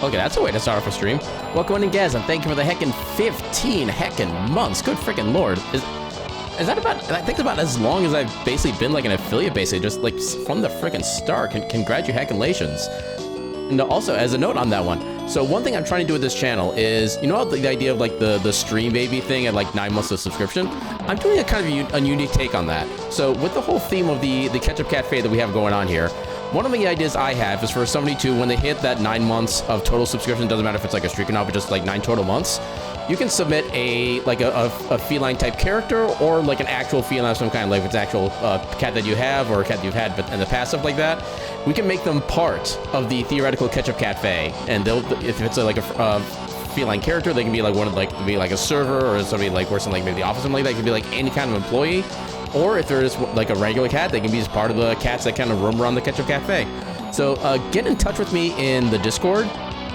Okay, that's a way to start off a stream. Welcome in, Gaz, and thank you for the heckin' 15 heckin' months. Good freaking lord. Is that about, I think it's about as long as I've basically been like an affiliate, basically, just like from the freaking start. Congratulations. And also, as a note on that one, so one thing I'm trying to do with this channel is, you know how the idea of like the stream baby thing at like 9 months of subscription? I'm doing a kind of a unique take on that. So with the whole theme of the Ketchup Cafe that we have going on here, one of the ideas I have is for somebody to, when they hit that 9 months of total subscription, doesn't matter if it's like a streak or not, but just like 9 total months, you can submit a feline type character or like an actual feline of some kind, like if it's actual cat that you have or a cat that you've had but in the past, stuff like that. We can make them part of the theoretical Ketchup Cafe, and they'll, if it's like a feline character, they can be like one of be like a server or somebody like works in like maybe the office, something like that. It could be like any kind of employee. Or if there is like a regular cat, they can be as part of the cats that kind of roam around the Ketchup Cafe. So get in touch with me in the Discord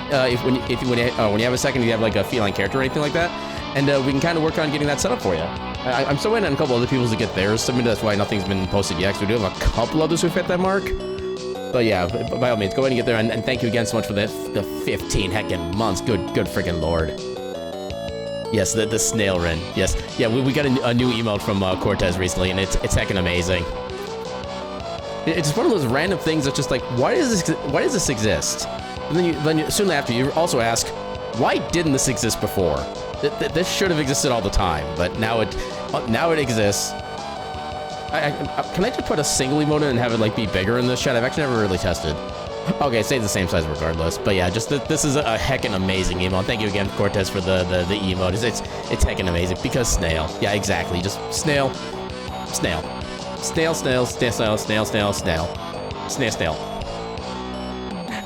when you have a second, you have like a feline character or anything like that, and we can kind of work on getting that set up for you. I'm still waiting on a couple other people to get theirs submitted. That's why nothing's been posted yet. Because we do have a couple others who've hit that mark. But yeah, by all means, go ahead and get there. And thank you again so much for the 15 heckin' months. Good freaking lord. Yes, the snail wren. Yes, yeah, we got a new emote from Cortez recently, and it's heckin' amazing. It's just one of those random things that's just like, why does this exist? And then you soon after you also ask, why didn't this exist before? This should have existed all the time, but now it exists. Can I just put a single emote in and have it like be bigger in this chat? I've actually never really tested. Okay, it stays the same size regardless. But yeah, just this is a heckin' amazing emote. Thank you again, Cortez, for the emote. It's heckin' amazing because snail. Yeah, exactly. Just snail.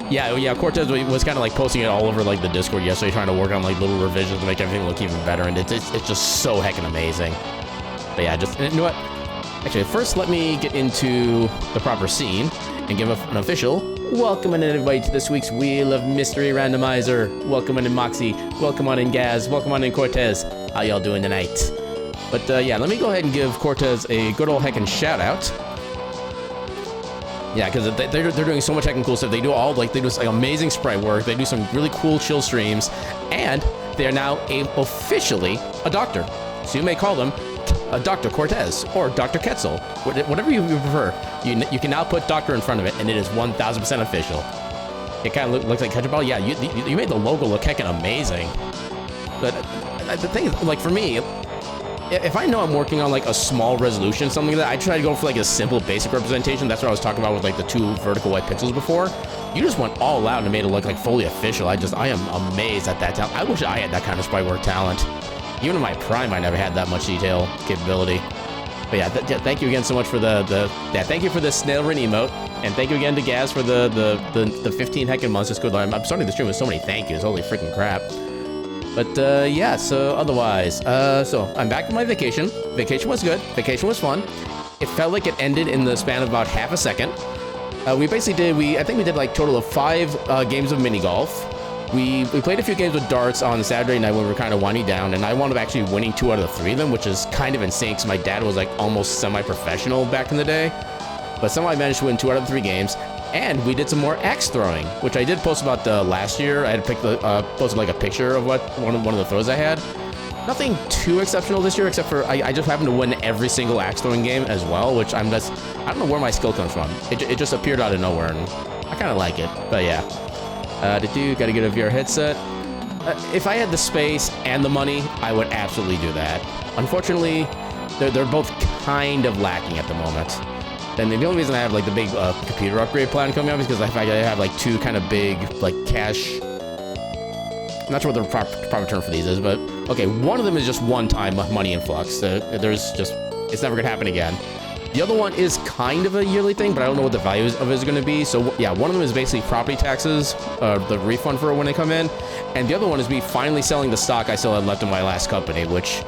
Yeah, Cortez was kind of like posting it all over like the Discord yesterday, trying to work on like little revisions to make everything look even better, and it's just so heckin' amazing. But yeah, just, you know what? Actually, first let me get into the proper scene and give an official welcome in everybody to this week's Wheel of Mystery Randomizer. Welcome in Moxie, welcome on in Gaz, welcome on in Cortez. How y'all doing tonight? But yeah, let me go ahead and give Cortez a good old heckin' shout out. Yeah, because they're doing so much heckin' cool stuff. They do like amazing sprite work. They do some really cool chill streams, and they are now officially a doctor. So you may call them Dr. Cortez or Dr. Quetzal, whatever you prefer. You can now put doctor in front of it, and it is 1000% official. It kind of looks like ketchup bottle. Yeah, you made the logo look heckin' amazing. But the thing is, like for me, if I know I'm working on like a small resolution, something like that, I try to go for like a simple basic representation. That's what I was talking about with like the 2 vertical white pixels before. You just went all out and made it look like fully official. I am amazed at that talent. I wish I had that kind of sprite work talent. Even in my prime, I never had that much detail capability. But yeah, thank you again so much for thank you for the snail wren emote, and thank you again to Gaz for the 15 heckin' months. It's good. I'm starting the stream with so many thank yous. Holy freaking crap. But yeah, so otherwise, so I'm back from my vacation. Vacation was good. Vacation was fun. It felt like it ended in the span of about half a second. We basically I think we did like total of 5 games of mini golf. We played a few games with darts on Saturday night when we were kind of winding down, and I wound up actually winning 2 out of the 3 of them, which is kind of insane because my dad was like almost semi-professional back in the day. But somehow I managed to win 2 out of the 3 games. And we did some more axe throwing, which I did post about last year. I had posted like a picture of one of the throws I had. Nothing too exceptional this year, except for I just happened to win every single axe throwing game as well, which I don't know where my skill comes from. It just appeared out of nowhere, and I kind of like it. But yeah, gotta get a VR headset. If I had the space and the money, I would absolutely do that. Unfortunately, they're both kind of lacking at the moment. And the only reason I have like the big computer upgrade plan coming up is because I have like 2 kind of big like cash. I'm not sure what the proper term for these is, but okay, one of them is just one-time money influx. It's never gonna happen again. The other one is kind of a yearly thing, but I don't know what the value of it is gonna be. So yeah, one of them is basically property taxes, the refund for when they come in, and the other one is me finally selling the stock I still had left in my last company, which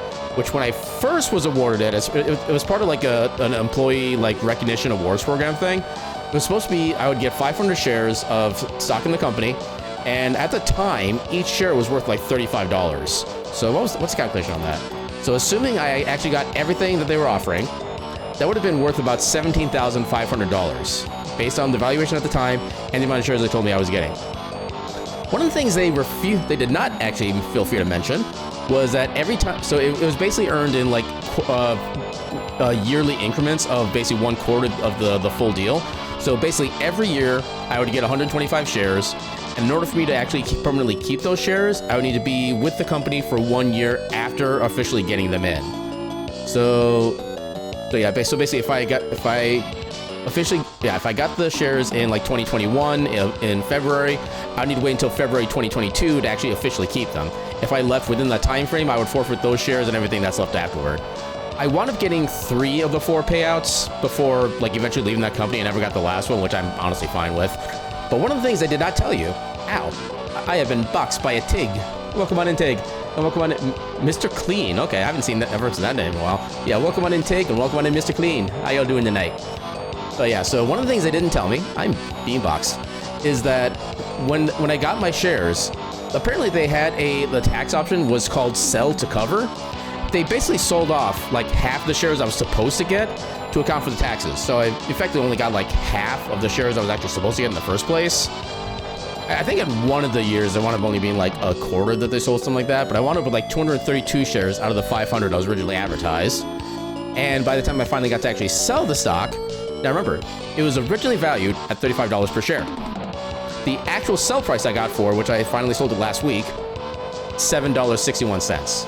when I first was awarded it was part of like an employee like recognition awards program thing. It was supposed to be I would get 500 shares of stock in the company, and at the time each share was worth like $35. So what's the calculation on that? So assuming I actually got everything that they were offering, that would have been worth about $17,500 based on the valuation at the time and the amount of shares they told me I was getting. One of the things they did not actually feel free to mention was that every time, so it was basically earned in like yearly increments of basically 1/4 of the full deal. So basically every year I would get 125 shares, and in order for me to actually permanently keep those shares, I would need to be with the company for 1 year after officially getting them in. So yeah, so basically if I got the shares in like 2021 in February, I'd need to wait until February 2022 to actually officially keep them. If I left within that time frame, I would forfeit those shares and everything that's left afterward. I wound up getting 3 of the 4 payouts before like eventually leaving that company. I never got the last one, which I'm honestly fine with. But one of the things I did not tell you, I have been boxed by a Tig. Welcome on in, Tig. And welcome on in, Mr. Clean. Okay, I haven't seen that name in a while. Yeah, welcome on in, Tig, and welcome on in, Mr. Clean. How y'all doing tonight? So yeah, so one of the things they didn't tell me, I'm Beanbox, is that when I got my shares, apparently they had the tax option was called sell to cover. They basically sold off like half the shares I was supposed to get to account for the taxes. So I effectively only got like half of the shares I was actually supposed to get in the first place. I think in one of the years, I wound up only being like 1/4 that they sold, something like that. But I wound up with like 232 shares out of the 500 I was originally advertised. And by the time I finally got to actually sell the stock, now remember, it was originally valued at $35 per share. The actual sell price I got for, which I finally sold it last week, $7.61.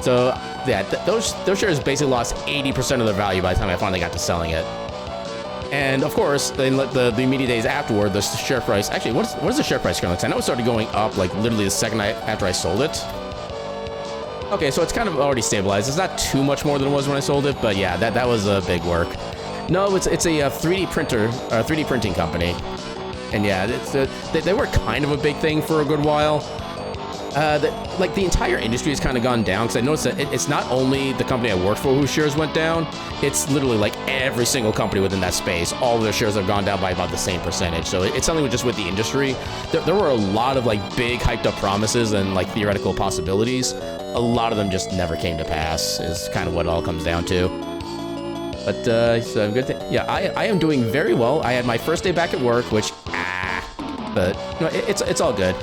So yeah, those shares basically lost 80% of their value by the time I finally got to selling it. And of course, then the immediate days afterward, the share price, actually, what is the share price currently? I know it started going up like literally the second after I sold it. Okay, so it's kind of already stabilized. It's not too much more than it was when I sold it, but yeah, that was a big work. No, it's a 3D printer, 3D printing company. And yeah, they were kind of a big thing for a good while. Like the entire industry has kind of gone down, because I noticed that it's not only the company I worked for whose shares went down, it's literally like every single company within that space, all of their shares have gone down by about the same percentage. So it's something just with the industry. There were a lot of like big hyped up promises and like theoretical possibilities. A lot of them just never came to pass, is kind of what it all comes down to. But so good thing. Yeah, I am doing very well. I had my first day back at work, which but no, it's all good.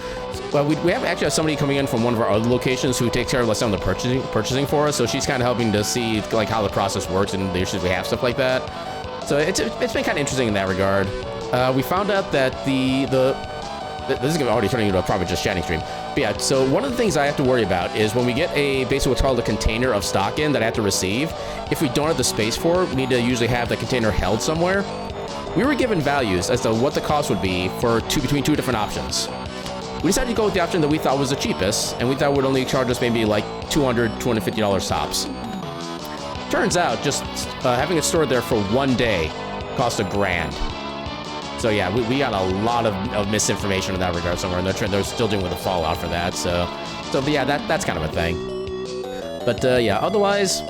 Well, we actually have somebody coming in from one of our other locations who takes care of some of the purchasing for us. So she's kind of helping to see like how the process works and the issues we have, stuff like that. So it's been kind of interesting in that regard. We found out that this is already turning into a probably just chatting stream. But yeah, so one of the things I have to worry about is when we get basically what's called a container of stock in that I have to receive. If we don't have the space for it, we need to usually have the container held somewhere. We were given values as to what the cost would be for between 2 different options. We decided to go with the option that we thought was the cheapest, and we thought would only charge us maybe like $200, $250 tops. Turns out, just having it stored there for 1 day cost $1,000. So yeah, we got a lot of misinformation in that regard somewhere, and they're still dealing with the fallout for that. So yeah, that's kind of a thing. But yeah, otherwise,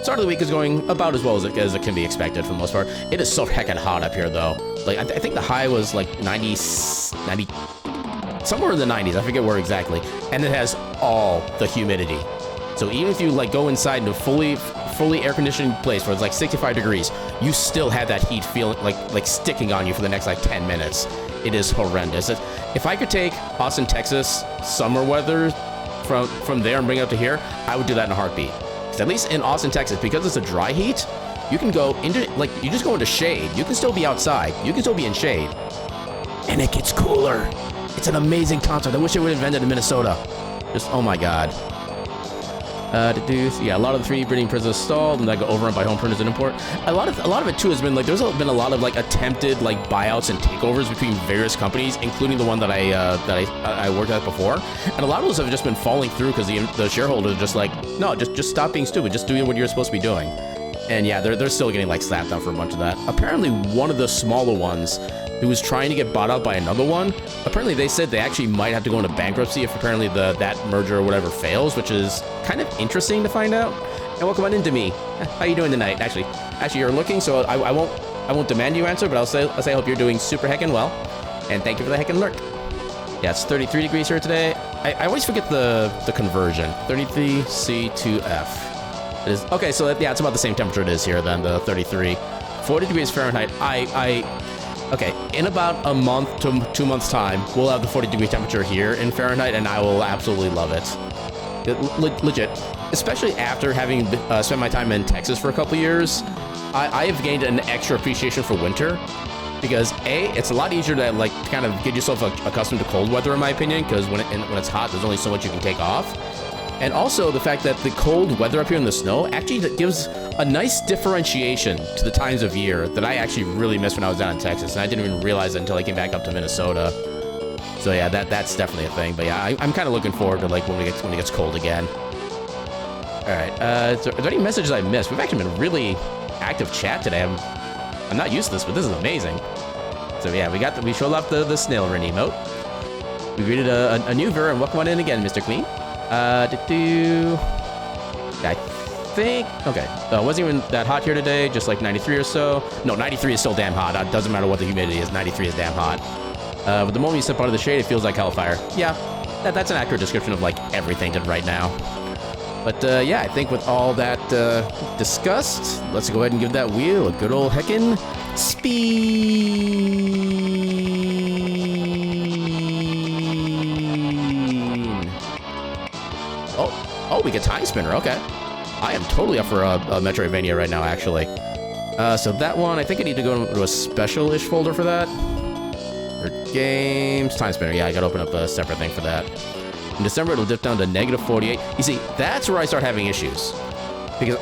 start of the week is going about as well as it can be expected for the most part. It is so heckin' hot up here, though. Like I think the high was like 90, somewhere in the 90s. I forget where exactly. And it has all the humidity. So even if you like go inside into a fully air conditioned place where it's like 65 degrees, you still have that heat feeling like sticking on you for the next like 10 minutes. It is horrendous. If I could take Austin, Texas summer weather from there and bring it up to here, I would do that in a heartbeat. At least in Austin, Texas, because it's a dry heat, you can go into, like, you just go into shade. You can still be outside. You can still be in shade. And it gets cooler. It's an amazing concept. I wish they would have invented in Minnesota. Just, oh my God. Yeah, a lot of the 3D printing printers installed, and that go overrun by home printers and import. A lot of it too has been like there's been a lot of like attempted like buyouts and takeovers between various companies, including the one that I worked at before, and a lot of those have just been falling through because the shareholders are just like, no, just stop being stupid, just doing what you're supposed to be doing. And yeah, they're still getting like slapped down for a bunch of that. Apparently, one of the smaller ones who was trying to get bought out by another one, apparently they said they actually might have to go into bankruptcy if apparently that merger or whatever fails, which is kind of interesting to find out. And welcome on into me. How you doing tonight? Actually you're looking, so I won't demand you answer, but I'll say I hope you're doing super heckin' well, and thank you for the heckin' lurk. Yeah, it's 33 degrees here today. I always forget the conversion. 33 C to F. It is okay. So yeah, it's about the same temperature it is here then, the 33. 40 degrees Fahrenheit. Okay, in about a month to 2 months time, we'll have the 40-degree temperature here in Fahrenheit, and I will absolutely love it. Legit. Especially after having spent my time in Texas for a couple years, I have gained an extra appreciation for winter. Because A, it's a lot easier to like kind of get yourself accustomed to cold weather, in my opinion, because when it's hot, there's only so much you can take off. And also the fact that the cold weather up here in the snow actually gives a nice differentiation to the times of year that I actually really missed when I was down in Texas, and I didn't even realize it until I came back up to Minnesota. So yeah, that's definitely a thing. But yeah, I'm kind of looking forward to like when it gets cold again. All right, are there any messages I missed? We've actually been really active chat today. I'm not used to this, but this is amazing. So yeah, we showed off the snail run emote. We greeted a new viewer and welcome on in again, Mr. Clean. I think, okay. It wasn't even that hot here today, just like 93 or so. No, 93 is still damn hot. It doesn't matter what the humidity is, 93 is damn hot. But the moment you step out of the shade, it feels like hellfire. Yeah, that's an accurate description of like everything right now. But yeah, I think with all that discussed, let's go ahead and give that wheel a good old heckin' spin. Oh, we get Timespinner. Okay, I am totally up for a Metroidvania right now, actually. So that one, I think I need to go to a special-ish folder for that. Or games, Timespinner. Yeah, I gotta open up a separate thing for that. In December, it'll dip down to -48. You see, that's where I start having issues. Because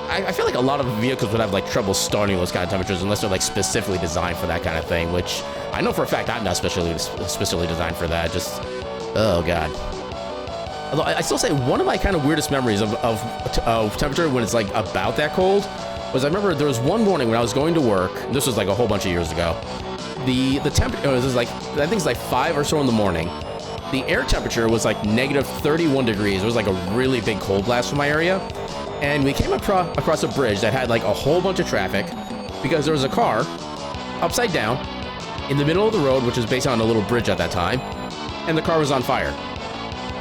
I feel like a lot of vehicles would have like trouble starting those kind of temperatures unless they're like specifically designed for that kind of thing, which I know for a fact I'm not specifically designed for that. Just, oh God. Although I still say one of my kind of weirdest memories of temperature when it's like about that cold was I remember there was one morning when I was going to work. This was like a whole bunch of years ago. The temperature was like, I think it's like 5 or so in the morning. The air temperature was like -31 degrees. It was like a really big cold blast from my area. And we came across a bridge that had like a whole bunch of traffic because there was a car upside down in the middle of the road, which was based on a little bridge at that time. And the car was on fire.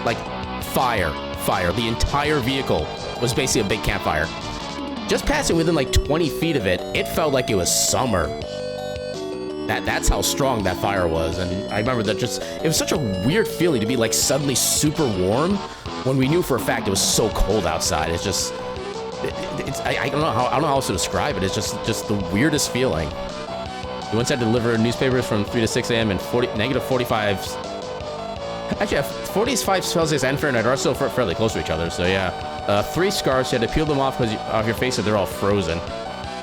Like fire. The entire vehicle was basically a big campfire. Just passing within like 20 feet of it, it felt like it was summer. That's how strong that fire was. And I remember that it was such a weird feeling to be like suddenly super warm when we knew for a fact it was so cold outside. It's just, I don't know how else to describe it. It's just the weirdest feeling. We once had to deliver newspapers from 3 to 6 a.m. and -45. Actually, 45 Celsius and Fahrenheit are still fairly close to each other. So yeah, 3 scarves, you had to peel them off off your face so they're all frozen.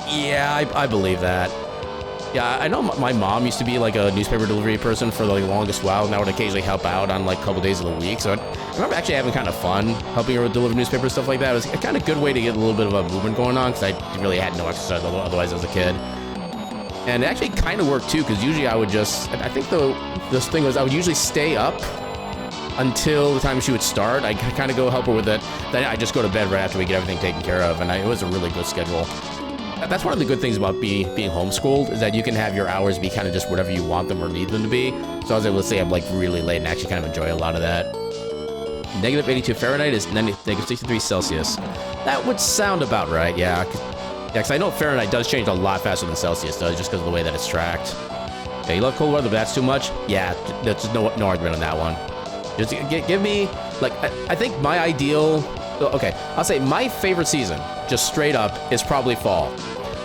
Yeah, I believe that. Yeah, I know my mom used to be like a newspaper delivery person for the longest while, and I would occasionally help out on like a couple days of the week. So I remember actually having kind of fun helping her deliver newspapers, stuff like that. It was a kind of good way to get a little bit of a movement going on because I really had no exercise otherwise as a kid. And it actually kind of worked too, because usually I would I think this thing was I would usually stay up until the time she would start. I kind of go help her with it. Then I just go to bed right after we get everything taken care of, and it was a really good schedule. That's one of the good things about being homeschooled is that you can have your hours be kind of just whatever you want them or need them to be. So I was able to stay up like really late and actually kind of enjoy a lot of that. -82 Fahrenheit is -63 Celsius. That would sound about right, yeah. Because I know Fahrenheit does change a lot faster than Celsius does just because of the way that it's tracked. Okay, you love cold weather, but that's too much? Yeah, there's no argument on that one. Just give me, like, I think my ideal, okay, I'll say my favorite season, just straight up, is probably fall.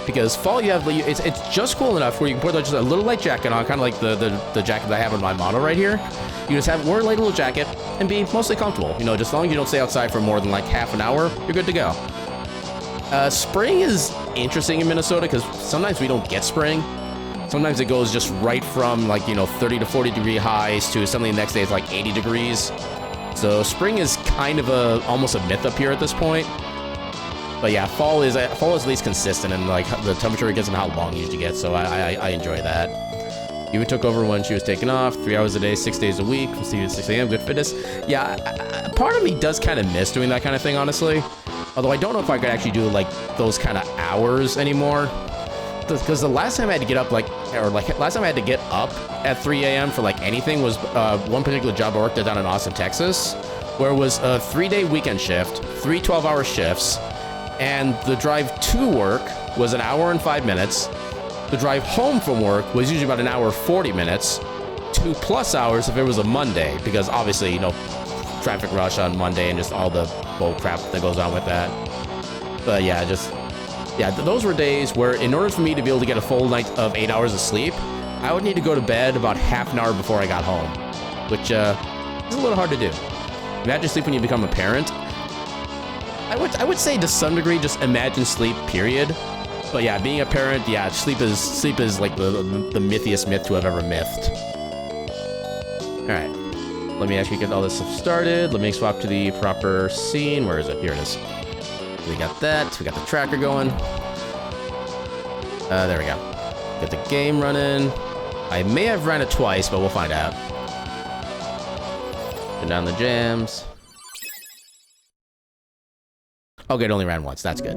Because fall, you have, it's just cool enough where you can put just a little light jacket on, kind of like the jacket that I have on my model right here. You just wear a light little jacket and be mostly comfortable. You know, just as long as you don't stay outside for more than like half an hour, you're good to go. Spring is interesting in Minnesota because sometimes we don't get spring. Sometimes it goes just right from like, 30 to 40 degree highs to suddenly the next day it's like 80 degrees. So spring is kind of almost a myth up here at this point. But yeah, fall is at least consistent in like the temperature it gets and how long it usually gets. So I enjoy that. Eva took over when she was taken off, 3 hours a day, 6 days a week, from 6 to 6 a.m. Good fitness. Yeah, part of me does kind of miss doing that kind of thing, honestly. Although I don't know if I could actually do like those kind of hours anymore. Because the last time I had to get up last time I had to get up at 3 a.m. for like anything was one particular job I worked at down in Austin, Texas, where it was a 3-day weekend shift, 3 12-hour shifts, and the drive to work was 1 hour and 5 minutes, The drive home from work was usually about an hour 40 minutes, 2+ hours if it was a Monday, because obviously, you know, traffic rush on Monday and just all the bull crap that goes on with that. But yeah, those were days where in order for me to be able to get a full night of 8 hours of sleep, I would need to go to bed about half an hour before I got home, which is a little hard to do. Imagine sleep when you become a parent. I would say to some degree just imagine sleep, period. But yeah, being a parent, yeah, sleep is like the mythiest myth to have ever mythed. Alright. Let me actually get all this stuff started. Let me swap to the proper scene. Where is it? Here it is. We got that. We got the tracker going. There we go. Get the game running. I may have ran it twice, but we'll find out. Turn down the jams. Okay, it only ran once. That's good.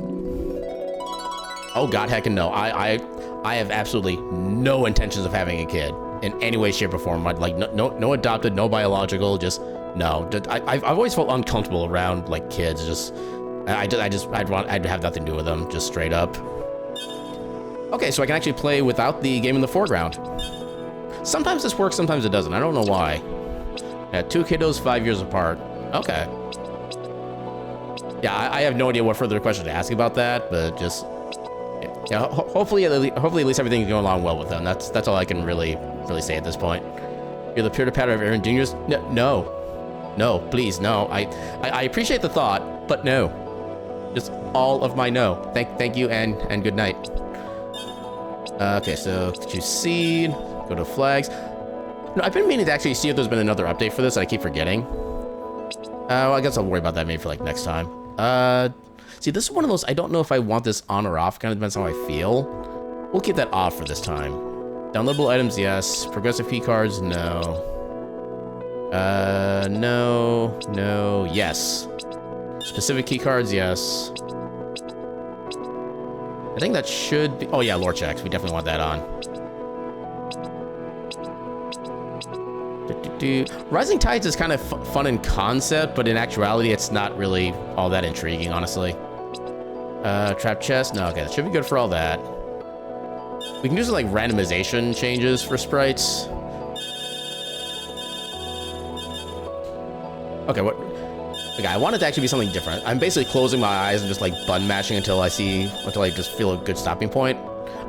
Oh god, heckin' no. I have absolutely no intentions of having a kid in any way, shape, or form. Like no adopted, no biological. Just no. I've always felt uncomfortable around like kids. I'd have nothing to do with them. Just straight up. Okay, so I can actually play without the game in the foreground. Sometimes this works, sometimes it doesn't. I don't know why. Yeah, 2 kiddos, 5 years apart. Okay. Yeah, I have no idea what further questions to ask about that, but just yeah. Hopefully at least everything's going along well with them. That's all I can really say at this point. You're the patter of Aaron Jr.'s? No, please, no. I appreciate the thought, but no. Just all of my no. Thank you and good night. Okay, so choose seed. Go to flags. No, I've been meaning to actually see if there's been another update for this. I keep forgetting. Well, I guess I'll worry about that maybe for like next time. See, this is one of those, I don't know if I want this on or off. Kind of depends how I feel. We'll keep that off for this time. Downloadable items, yes. Progressive key cards, no. No, yes. Specific key cards, yes. I think that should be, oh yeah, lore checks. We definitely want that on. Rising Tides is kind of fun in concept, but in actuality, it's not really all that intriguing, honestly. Trap chest? No, okay, that should be good for all that. We can do some, like, randomization changes for sprites. Okay, what? Okay, I want it to actually be something different. I'm basically closing my eyes and just, like, button mashing until I just feel a good stopping point.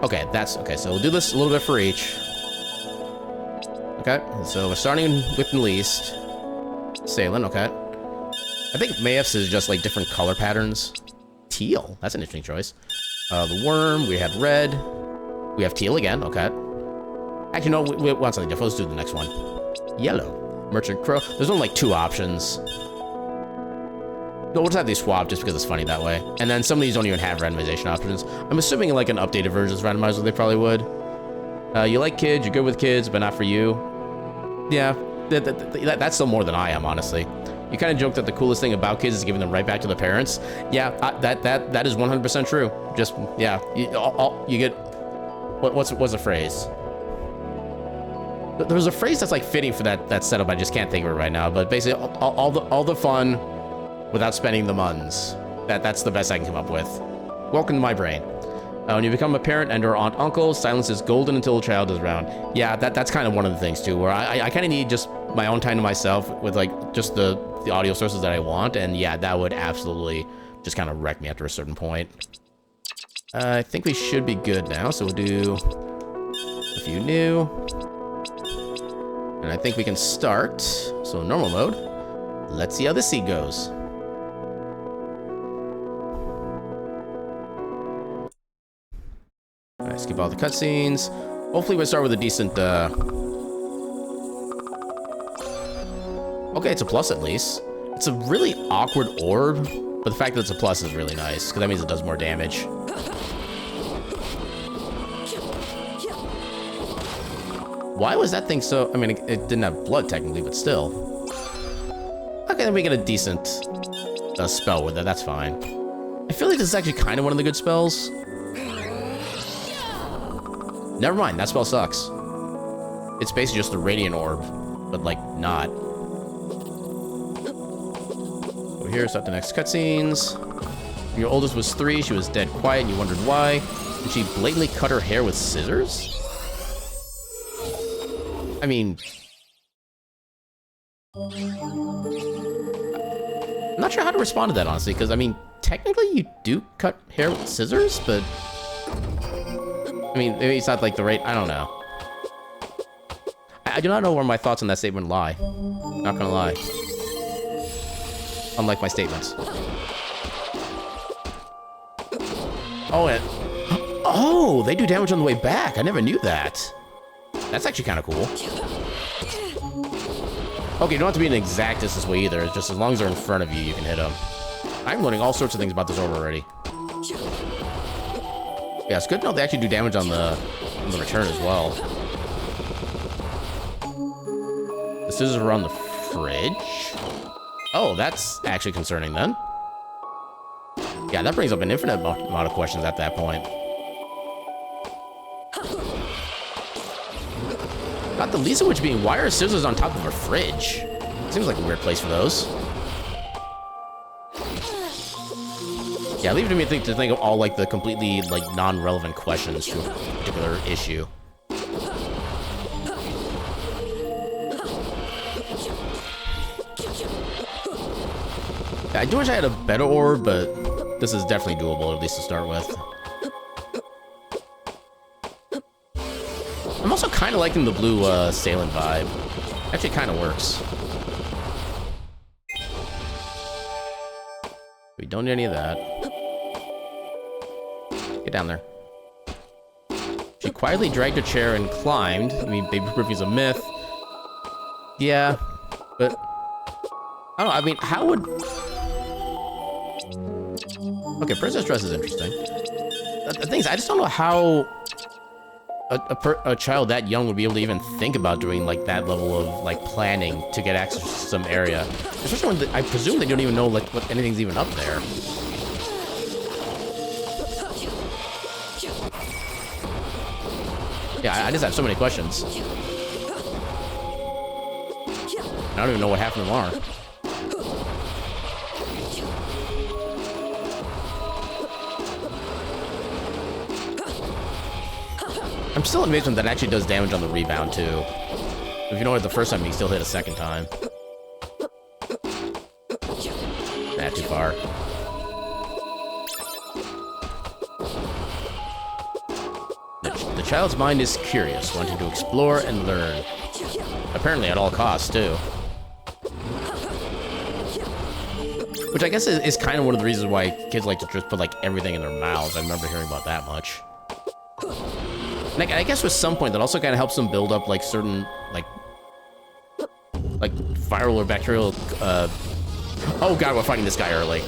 Okay, okay, so we'll do this a little bit for each. Okay, so we're starting with the least. Salen, okay. I think Mayef's is just like different color patterns. Teal, that's an interesting choice. The worm, we had red. We have teal again, okay. Actually, no, we want something different. Let's do the next one. Yellow. Merchant Crow. There's only like 2 options. No, we'll just have these swapped just because it's funny that way. And then some of these don't even have randomization options. I'm assuming in like an updated version of Randomizer, they probably would. You like kids, you're good with kids, but not for you. Yeah, that's still more than I am, honestly. You kind of joke that the coolest thing about kids is giving them right back to the parents. Yeah, that is 100% true. Just, yeah, you get, what's the phrase? There's a phrase that's like fitting for that setup. I just can't think of it right now. But basically, all the fun without spending the muns. That's the best I can come up with. Welcome to my brain. When you become a parent and or aunt uncle, silence is golden until a child is around. Yeah, that's kind of one of the things too, where I kind of need just my own time to myself with like just the audio sources that I want, and yeah, that would absolutely just kind of wreck me after a certain point. I think we should be good now, so we'll do a few new. And I think we can start. So normal mode. Let's see how this seed goes. Alright, skip all the cutscenes. Hopefully we'll start with a decent, Okay, it's a plus at least. It's a really awkward orb, but the fact that it's a plus is really nice, because that means it does more damage. Why was that thing so... I mean, it didn't have blood technically, but still. Okay, then we get a decent spell with it, that's fine. I feel like this is actually kind of one of the good spells. Never mind, that spell sucks. It's basically just a radiant orb, but like not. Over here, start the next cutscenes. Your oldest was 3, she was dead quiet, and you wondered why. Did she blatantly cut her hair with scissors? I mean... I'm not sure how to respond to that, honestly, because, I mean, technically you do cut hair with scissors, but... I mean, maybe it's not, like, the right... I don't know. I do not know where my thoughts on that statement lie. Not gonna lie. Unlike my statements. Oh, and... Oh, they do damage on the way back. I never knew that. That's actually kind of cool. Okay, you don't have to be an exact distance way either. It's just as long as they're in front of you, you can hit them. I'm learning all sorts of things about this orb already. Yeah, it's good to know they actually do damage on the return as well. The scissors were on the fridge? Oh, that's actually concerning then. Yeah, that brings up an infinite amount of questions at that point. Not the least of which being, why are scissors on top of a fridge? Seems like a weird place for those. Yeah, leave it to me to think of all, like, the completely, like, non-relevant questions to a particular issue. Yeah, I do wish I had a better orb, but this is definitely doable, at least to start with. I'm also kind of liking the blue Salem vibe. Actually, kind of works. We don't need any of that. Get down there. She quietly dragged a chair and climbed. I mean, baby proof is a myth. Yeah, but I don't know. I mean, how would... Okay, princess dress is interesting. The thing is, I just don't know how a child that young would be able to even think about doing, like, that level of, like, planning to get access to some area. Especially when I presume they don't even know, like, what anything's even up there. Yeah, I just have so many questions. I don't even know what half of them are. I'm still amazed when that actually does damage on the rebound, too. If you know it the first time, you can still hit a second time. Nah, too far. The child's mind is curious, wanting to explore and learn. Apparently at all costs, too. Which I guess is kind of one of the reasons why kids like to just put, like, everything in their mouths. I remember hearing about that much. And I guess with some point that also kind of helps them build up, like, certain, like viral or bacterial, oh god, we're fighting this guy early.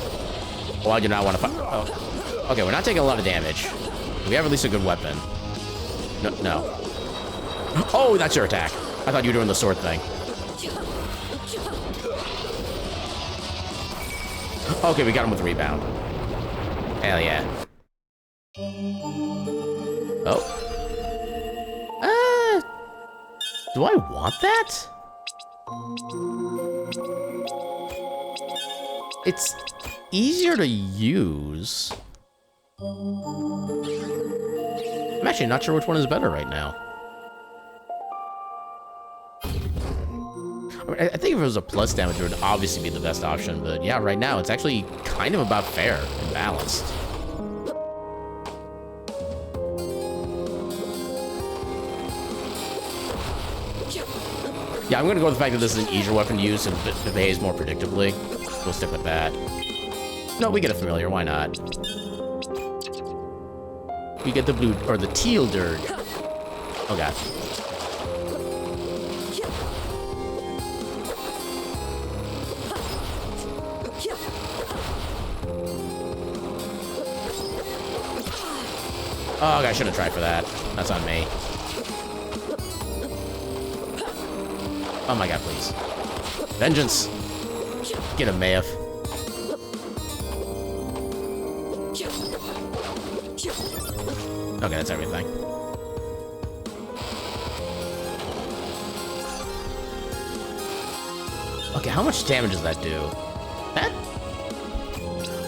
Oh, I do not want to fight. Oh. Okay, we're not taking a lot of damage. We have at least a good weapon. No. Oh, that's your attack. I thought you were doing the sword thing. Okay, we got him with rebound. Hell yeah. Oh. Do I want that? It's easier to use. I'm actually not sure which one is better right now. I mean, I think if it was a plus damage, it would obviously be the best option, but yeah, right now it's actually kind of about fair and balanced. Yeah, I'm gonna go with the fact that this is an easier weapon to use and it behaves more predictably. We'll stick with that. No, we get a familiar, why not? We get the blue, or the teal dirge. Oh god. Oh god, I should have tried for that. That's on me. Oh my god, please. Vengeance! Get him, Maeve. Okay, that's everything. Okay, how much damage does that do? That...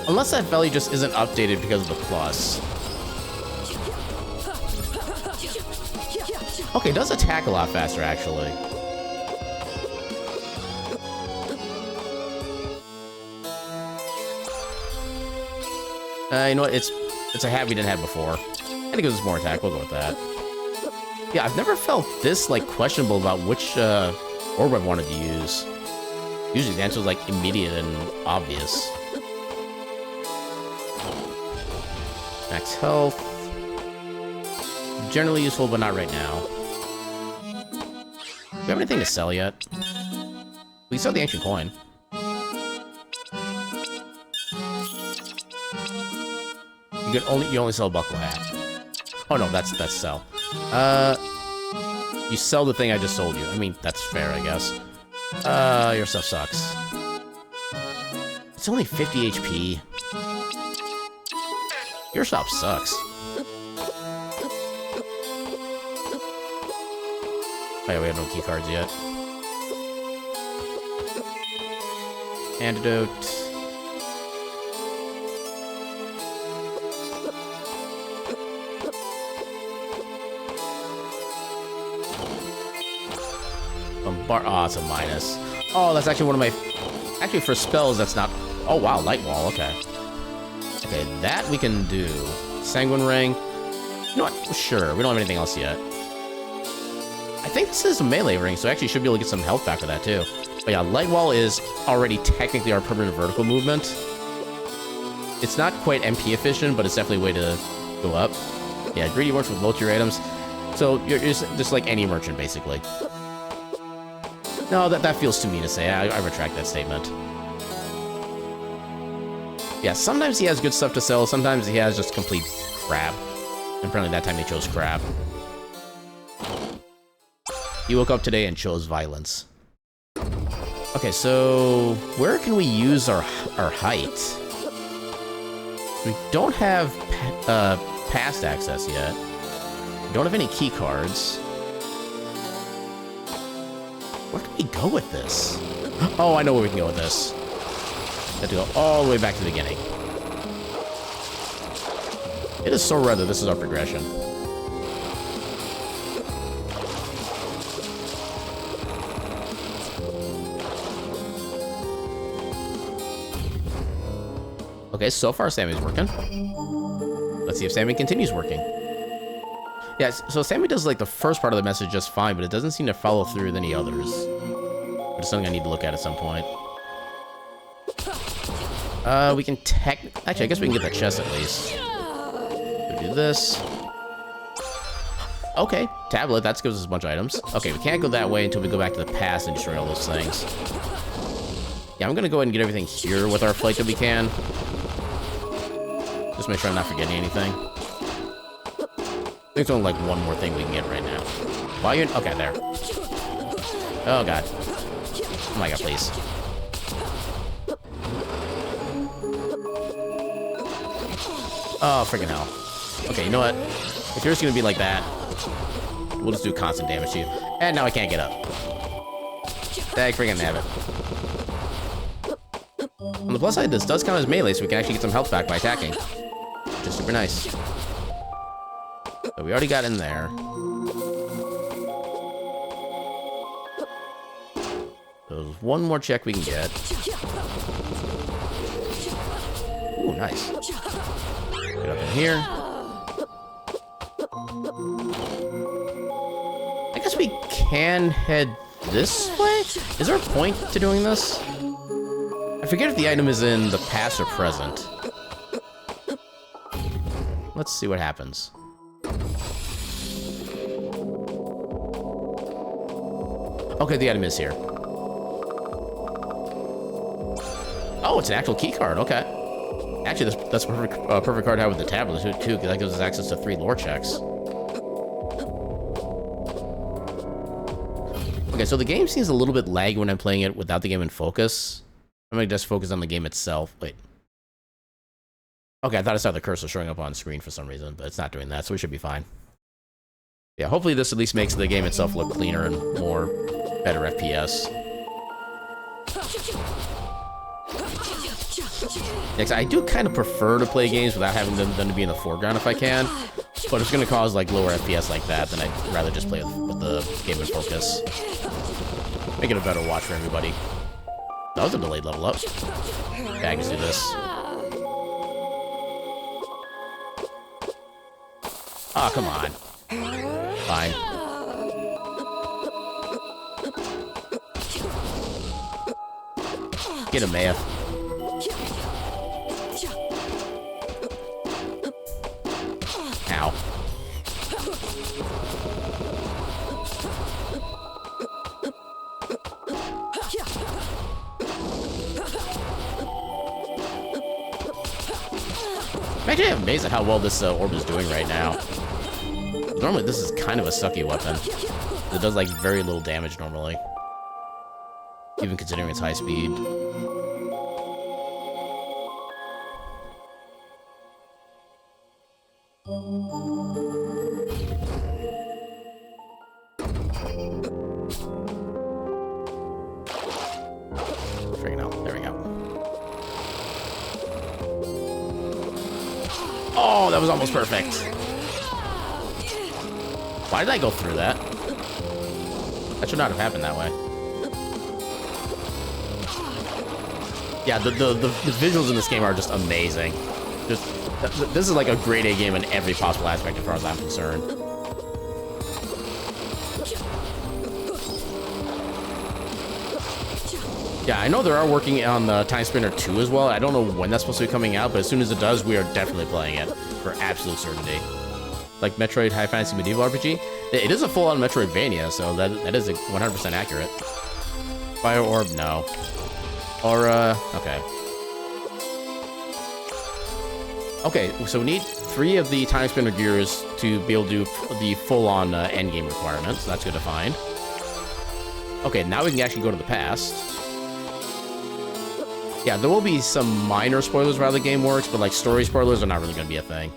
Unless that value just isn't updated because of the plus. Okay, it does attack a lot faster, actually. You know what? It's a habit we didn't have before. I think it was more attack. We'll go with that. Yeah, I've never felt this, like, questionable about which orb I wanted to use. Usually the answer was, like, immediate and obvious. Max health. Generally useful, but not right now. Do we have anything to sell yet? We sell the ancient coin. You only sell buckle hat. Oh no, that's sell. You sell the thing I just sold you. I mean, that's fair, I guess. Your stuff sucks. It's only 50 HP. Your shop sucks. Oh yeah, we have no key cards yet. Antidote. Oh, it's a minus. Oh, that's actually one of my... Actually, for spells, that's not... Oh, wow, Light Wall, okay. Okay, that we can do. Sanguine Ring. You know what? Sure, we don't have anything else yet. I think this is a melee ring, so I actually should be able to get some health back with that, too. But yeah, Light Wall is already technically our permanent vertical movement. It's not quite MP efficient, but it's definitely a way to go up. Yeah, Greedy works with low tier items. So you're just like any merchant, basically. No, that feels too mean to say. I retract that statement. Yeah, sometimes he has good stuff to sell, sometimes he has just complete crap. And apparently that time he chose crap. He woke up today and chose violence. Okay, so where can we use our height? We don't have past access yet. We don't have any key cards. Where can we go with this? Oh, I know where we can go with this. We have to go all the way back to the beginning. It is so rare that this is our progression. Okay, so far Sammy's working. Let's see if Sammy continues working. Yeah, so Sammy does like the first part of the message just fine, but it doesn't seem to follow through with any others. But it's something I need to look at some point. We can actually, I guess we can get that chest at least. We'll do this. Okay, tablet, that gives us a bunch of items. Okay, we can't go that way until we go back to the past and destroy all those things. Yeah, I'm gonna go ahead and get everything here with our flight that we can. Just make sure I'm not forgetting anything. There's only like one more thing we can get right now. While you're... Okay, there. Oh, God. Oh, my God, please. Oh, freaking hell. Okay, you know what? If you're just gonna be like that, we'll just do constant damage to you. And now I can't get up. Dag freaking nabbit. On the plus side, this does count as melee, so we can actually get some health back by attacking. Which is super nice. So we already got in there. There's one more check we can get. Ooh, nice. Get up in here. I guess we can head this way? Is there a point to doing this? I forget if the item is in the past or present. Let's see what happens. Okay, the item is here. Oh, it's an actual key card. Okay. Actually, that's a perfect card to have with the tablet too, because that gives us access to 3 lore checks. Okay, so the game seems a little bit laggy when I'm playing it without the game in focus. I'm gonna just focus on the game itself. Wait. Okay, I thought I saw the cursor showing up on screen for some reason, but it's not doing that, so we should be fine. Yeah, hopefully this at least makes the game itself look cleaner and more better FPS. Next, I do kind of prefer to play games without having them to be in the foreground if I can. But if it's gonna cause like lower FPS like that, then I'd rather just play with the Game & Focus. Make it a better watch for everybody. That was a delayed level up. Yeah, I can do this. Oh, come on. Fine. Get him, Maya. Ow. I'm actually amazed at how well this orb is doing right now. Normally, this is kind of a sucky weapon. It does, like, very little damage normally. Even considering its high speed. Freaking out. There we go. Oh, that was almost perfect. Why did I go through that? That should not have happened that way. Yeah, the visuals in this game are just amazing. This is like a grade A game in every possible aspect as far as I'm concerned. Yeah, I know they are working on the Timespinner 2 as well. I don't know when that's supposed to be coming out, but as soon as it does, we are definitely playing it for absolute certainty. Like Metroid High Fantasy Medieval RPG, it is a full-on Metroidvania, so that is 100% accurate. Fire Orb, no. Or, okay. Okay, so we need 3 of the Timespinner gears to be able to do the full-on endgame requirements. So that's good to find. Okay, now we can actually go to the past. Yeah, there will be some minor spoilers for how the game works, but like story spoilers are not really going to be a thing.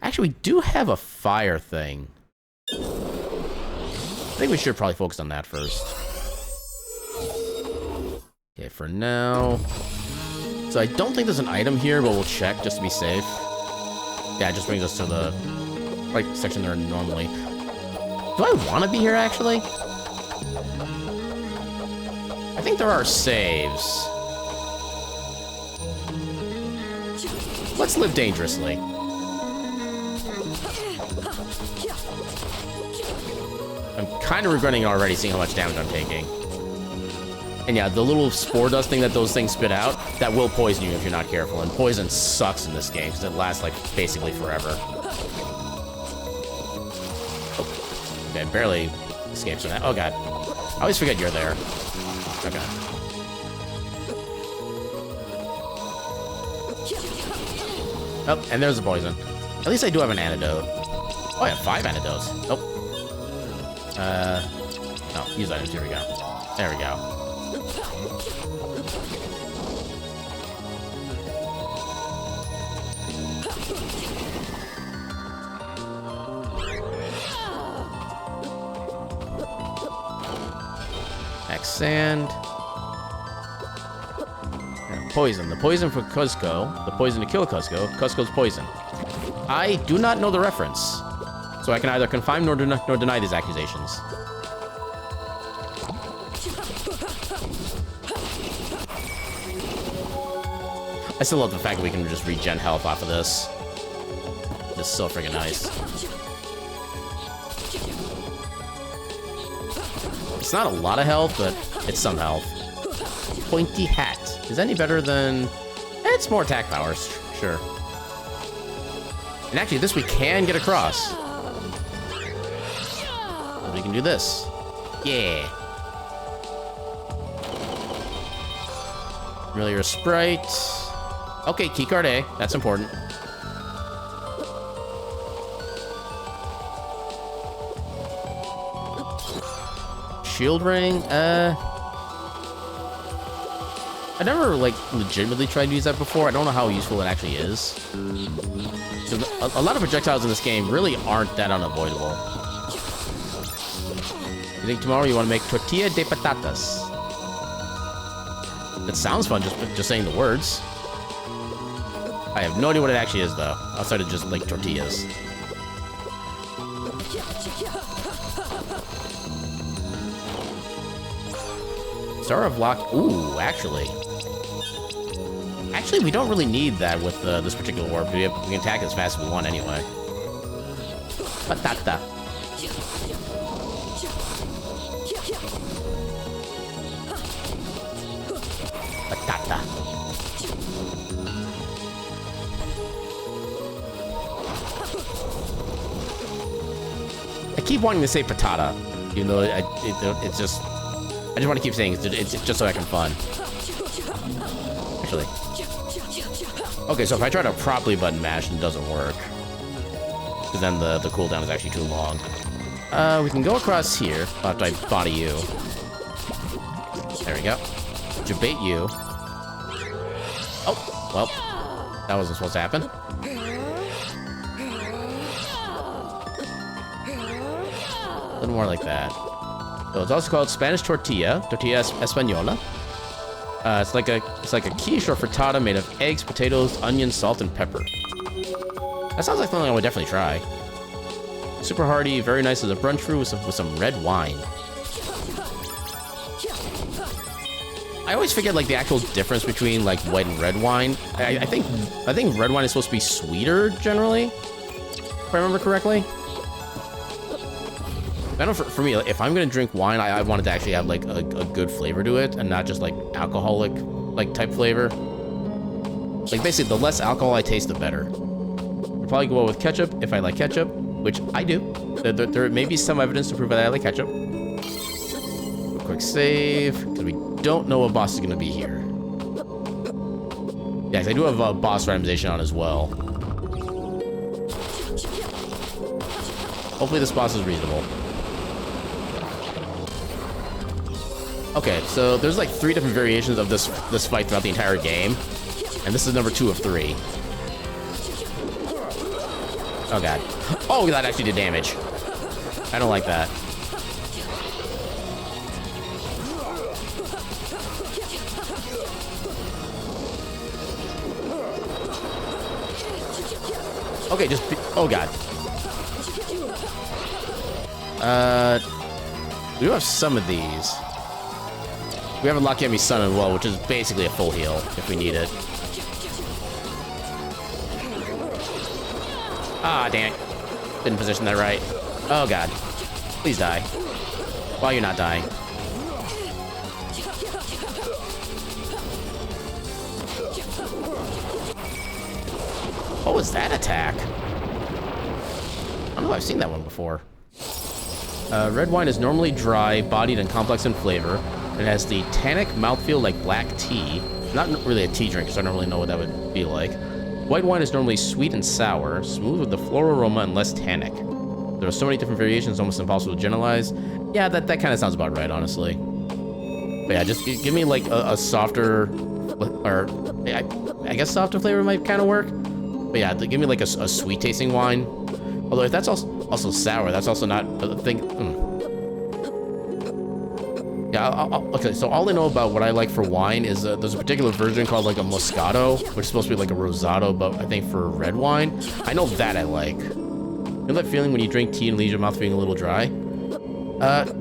Actually, we do have a fire thing. I think we should probably focus on that first. Okay, for now. So I don't think there's an item here, but we'll check just to be safe. Yeah, it just brings us to the right section there normally. Do I want to be here, actually? I think there are saves. Let's live dangerously. I'm kind of regretting already seeing how much damage I'm taking. And yeah, the little spore dust thing that those things spit out, that will poison you if you're not careful. And poison sucks in this game because it lasts like basically forever. Oh, okay, barely escapes from that. Oh god. I always forget you're there. Okay. Oh, and there's the poison. At least I do have an antidote. Oh, I have 5 antidotes. Oh. No, use items. Here we go. There we go. Next sand. And poison. The poison for Cuzco. The poison to kill Cuzco. Cuzco's poison. I do not know the reference, so I can either confirm nor deny these accusations. I still love the fact that we can just regen health off of this. It's so freaking nice. It's not a lot of health, but it's some health. Pointy hat. Is that any better than... It's more attack powers, sure. And actually, this we can get across. We can do this. Yeah. Familiar sprite. Okay, keycard A. That's important. Shield ring. I never, like, legitimately tried to use that before. I don't know how useful it actually is. So a lot of projectiles in this game really aren't that unavoidable. You think tomorrow you want to make tortilla de patatas? It sounds fun just saying the words. I have no idea what it actually is, though, outside of just, like, tortillas. Star of Lock. Ooh, actually. Actually, we don't really need that with this particular orb. We can attack as fast as we want anyway. Patata. Patata. I keep wanting to say patata, even though it's just... I just want to keep saying it's just so I can fun. Actually. Okay, so if I try to properly button mash, it doesn't work. Because then the cooldown is actually too long. We can go across here after I body you. There we go. Debate you. Oh, well. That wasn't supposed to happen. A little more like that. So it's also called Spanish tortilla, tortilla española. It's like a quiche or frittata made of eggs, potatoes, onions, salt, and pepper. That sounds like something I would definitely try. Super hearty, very nice as a brunch fruit with some red wine. I always forget like the actual difference between like white and red wine. I think red wine is supposed to be sweeter generally, if I remember correctly. I know for me, if I'm gonna drink wine, I want it to actually have like a good flavor to it, and not just like alcoholic like type flavor. Like basically, the less alcohol I taste, the better. I'll probably go with ketchup if I like ketchup, which I do. There may be some evidence to prove that I like ketchup. A quick save, because we don't know what boss is gonna be here. Yeah, I do have a boss randomization on as well. Hopefully this boss is reasonable. Okay, so there's like 3 different variations of this fight throughout the entire game, and this is number 2 of 3. Oh god. Oh, that actually did damage. I don't like that. Okay, just oh god. We do have some of these. We have a Lucky Enemy Sun as well, which is basically a full heal if we need it. Ah, dang it. Didn't position that right. Oh, God. Please die. While you're not dying. What was that attack? I don't know if I've seen that one before. Red wine is normally dry, bodied, and complex in flavor. It has the tannic mouthfeel like black tea. Not really a tea drink, so I don't really know what that would be like. White wine is normally sweet and sour, smooth with the floral aroma and less tannic. There are so many different variations, almost impossible to generalize. Yeah, that kind of sounds about right, honestly. But yeah, just give me like a softer, or I guess softer flavor might kind of work. But yeah, give me like a sweet tasting wine. Although if that's also sour, that's also not a thing. Yeah, okay, so all I know about what I like for wine is there's a particular version called like a Moscato, which is supposed to be like a Rosado, but I think for red wine, I know that I like. You know that feeling when you drink tea and leaves your mouth feeling a little dry?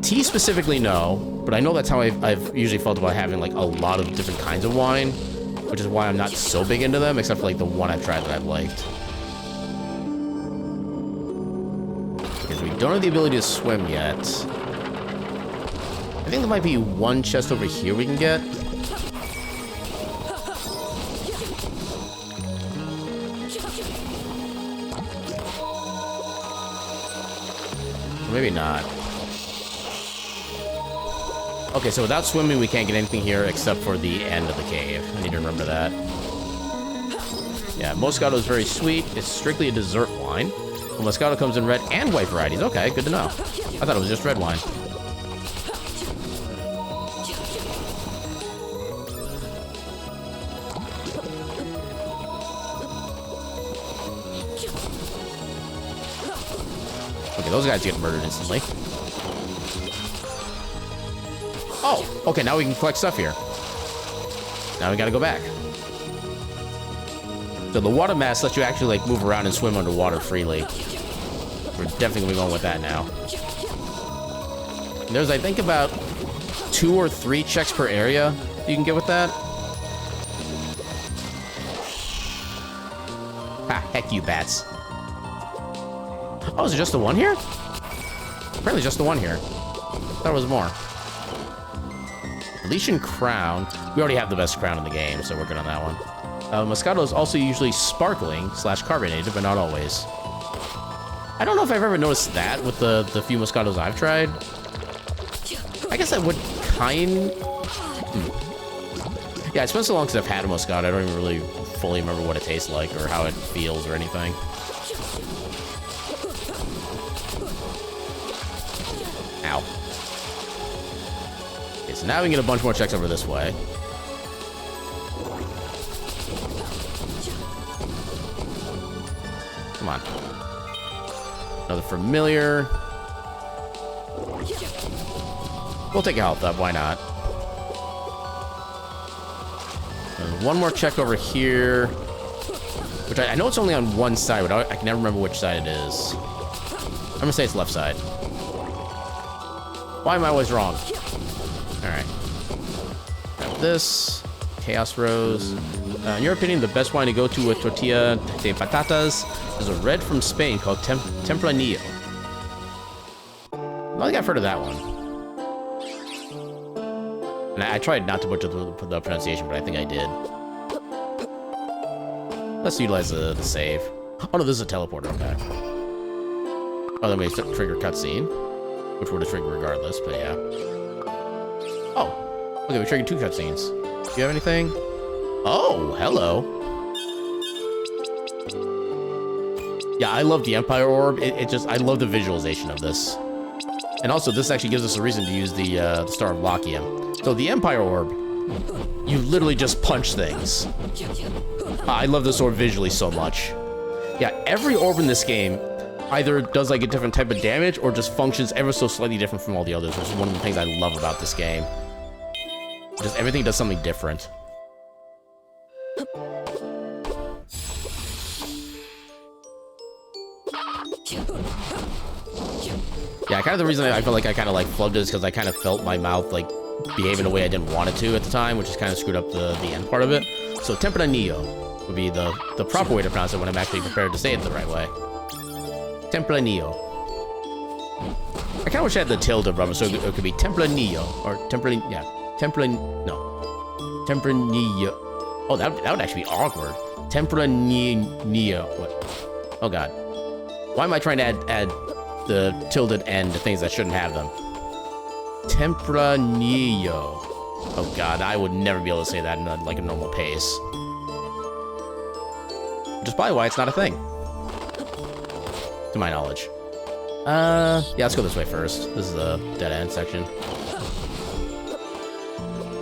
Tea specifically, no, but I know that's how I've usually felt about having like a lot of different kinds of wine, which is why I'm not so big into them, except for like the one I've tried that I've liked. Because we don't have the ability to swim yet. I think there might be one chest over here we can get. Or maybe not. Okay, so without swimming, we can't get anything here except for the end of the cave. I need to remember that. Yeah, Moscato is very sweet. It's strictly a dessert wine. Well, Moscato comes in red and white varieties. Okay, good to know. I thought it was just red wine. Okay, those guys get murdered instantly. Oh, okay, now we can collect stuff here. Now we gotta go back. So the water mask lets you actually like move around and swim underwater freely. We're definitely gonna be going with that now. There's, I think, about 2 or 3 checks per area you can get with that. Ah, heck you, bats. Oh, is it just the one here? Apparently just the one here. There was more. Elysian Crown. We already have the best crown in the game, so we're good on that one. Moscato is also usually sparkling / carbonated, but not always. I don't know if I've ever noticed that with the few Moscatos I've tried. I guess that would kind... Yeah, it's been so long since I've had a Moscato, I don't even really fully remember what it tastes like or how it feels or anything. Ow. Okay, so now we can get a bunch more checks over this way. Come on. Another familiar. We'll take a health up, why not? And one more check over here. Which I know it's only on one side, but I can never remember which side it is. I'm gonna say it's left side. Why am I always wrong? Alright. Grab this. Chaos Rose. In your opinion, the best wine to go to with tortilla de patatas is a red from Spain called Tempranillo. I don't think I've heard of that one. And I tried not to butcher the pronunciation, but I think I did. Let's utilize the save. Oh no, this is a teleporter, okay. Oh, then we trigger cutscene, which would have triggered regardless, but yeah. Oh, okay, we triggered 2 cutscenes. Do you have anything? Oh, hello. Yeah, I love the Empire Orb. I love the visualization of this. And also, this actually gives us a reason to use the Star of Lachium. So the Empire Orb, you literally just punch things. I love this orb visually so much. Yeah, every orb in this game either does like a different type of damage or just functions ever so slightly different from all the others, which is one of the things I love about this game. Just everything does something different. Yeah, kind of the reason I felt like I kind of like flubbed it is because I kind of felt my mouth like behave in a way I didn't want it to at the time, which is kind of screwed up the end part of it. So Tempranillo would be the proper way to pronounce it when I'm actually prepared to say it the right way. Tempranillo. I kind of wish I had the tilde above it, so it could be Tempranillo or Tempranillo. Oh, that would actually be awkward. Tempranillo. What? Oh god. Why am I trying to add the tilted end to things that shouldn't have them? Tempranillo. Oh god, I would never be able to say that in like a normal pace. Which is probably why it's not a thing. To my knowledge. Yeah, let's go this way first. This is the dead end section.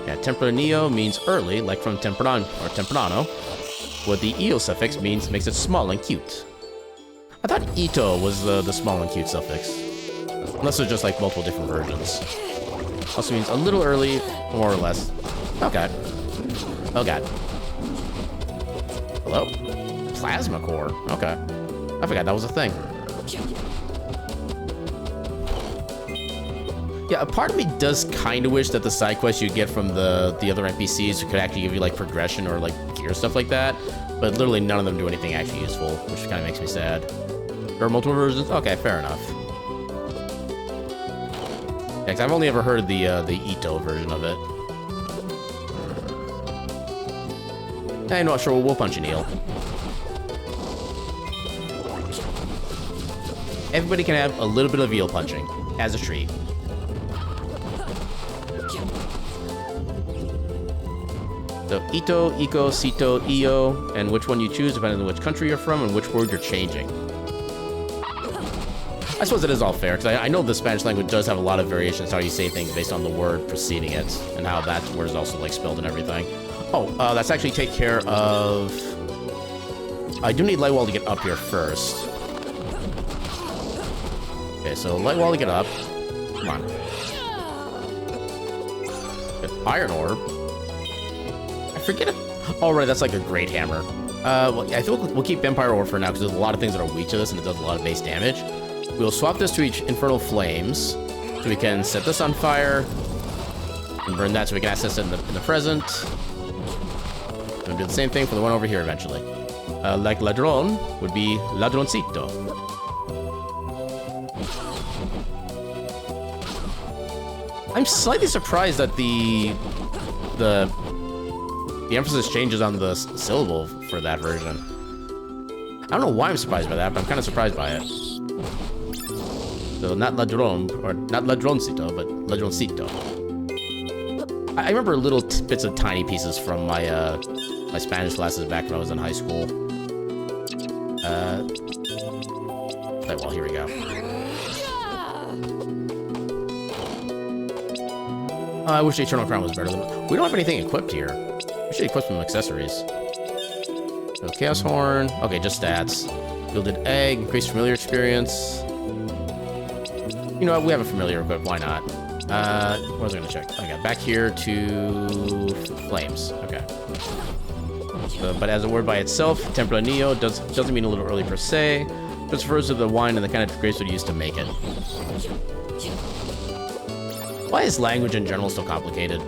Yeah, Tempranillo means early, like from temprano or temprano. What the io suffix means makes it small and cute. I thought ito was the small and cute suffix. Unless there's just like multiple different versions. Also means a little early, more or less. Oh god. Oh god. Hello? Plasma core. Okay. I forgot that was a thing. Yeah, a part of me does kind of wish that the side quests you get from the other NPCs could actually give you like progression or like gear stuff like that, but literally none of them do anything actually useful, which kind of makes me sad. There are multiple versions? Okay, fair enough. Yeah, 'cause I've only ever heard the Ito version of it. I'm not sure, we'll punch an eel. Everybody can have a little bit of eel punching, as a treat. So, Ito, Iko, Sito, Io, and which one you choose depending on which country you're from and which word you're changing. I suppose it is all fair, because I know the Spanish language does have a lot of variations how you say things based on the word preceding it, and how that word is also like spelled and everything. Oh, that's actually take care of... I do need Lightwall to get up here first. Okay, so Lightwall to get up. Come on. Good. Iron Orb. I forget it. Oh, right, that's like a great hammer. Well, I think we'll keep Vampire Orb for now, because there's a lot of things that are weak to this, and it does a lot of base damage. We'll swap this to each Infernal Flames, so we can set this on fire, and burn that so we can access it in the present. We'll do the same thing for the one over here eventually. Like Ladron would be Ladroncito. I'm slightly surprised that the emphasis changes on the syllable for that version. I don't know why I'm surprised by that, but I'm kind of surprised by it. So not Ladron, or not Ladroncito, but Ladroncito. I remember little bits of tiny pieces from my my Spanish classes back when I was in high school. Well, here we go. I wish the Eternal Crown was better than... We don't have anything equipped here. We should equip some accessories. So Chaos Horn. Okay, just stats. Gilded Egg. Increased Familiar Experience. You know what? We have a Familiar equipped. Why not? What was I going to check? Okay, back here to Flames. Okay. But as a word by itself, Tempranillo doesn't mean a little early per se. Just refers to the wine and the kind of grapes that used to make it. Why is language in general so complicated?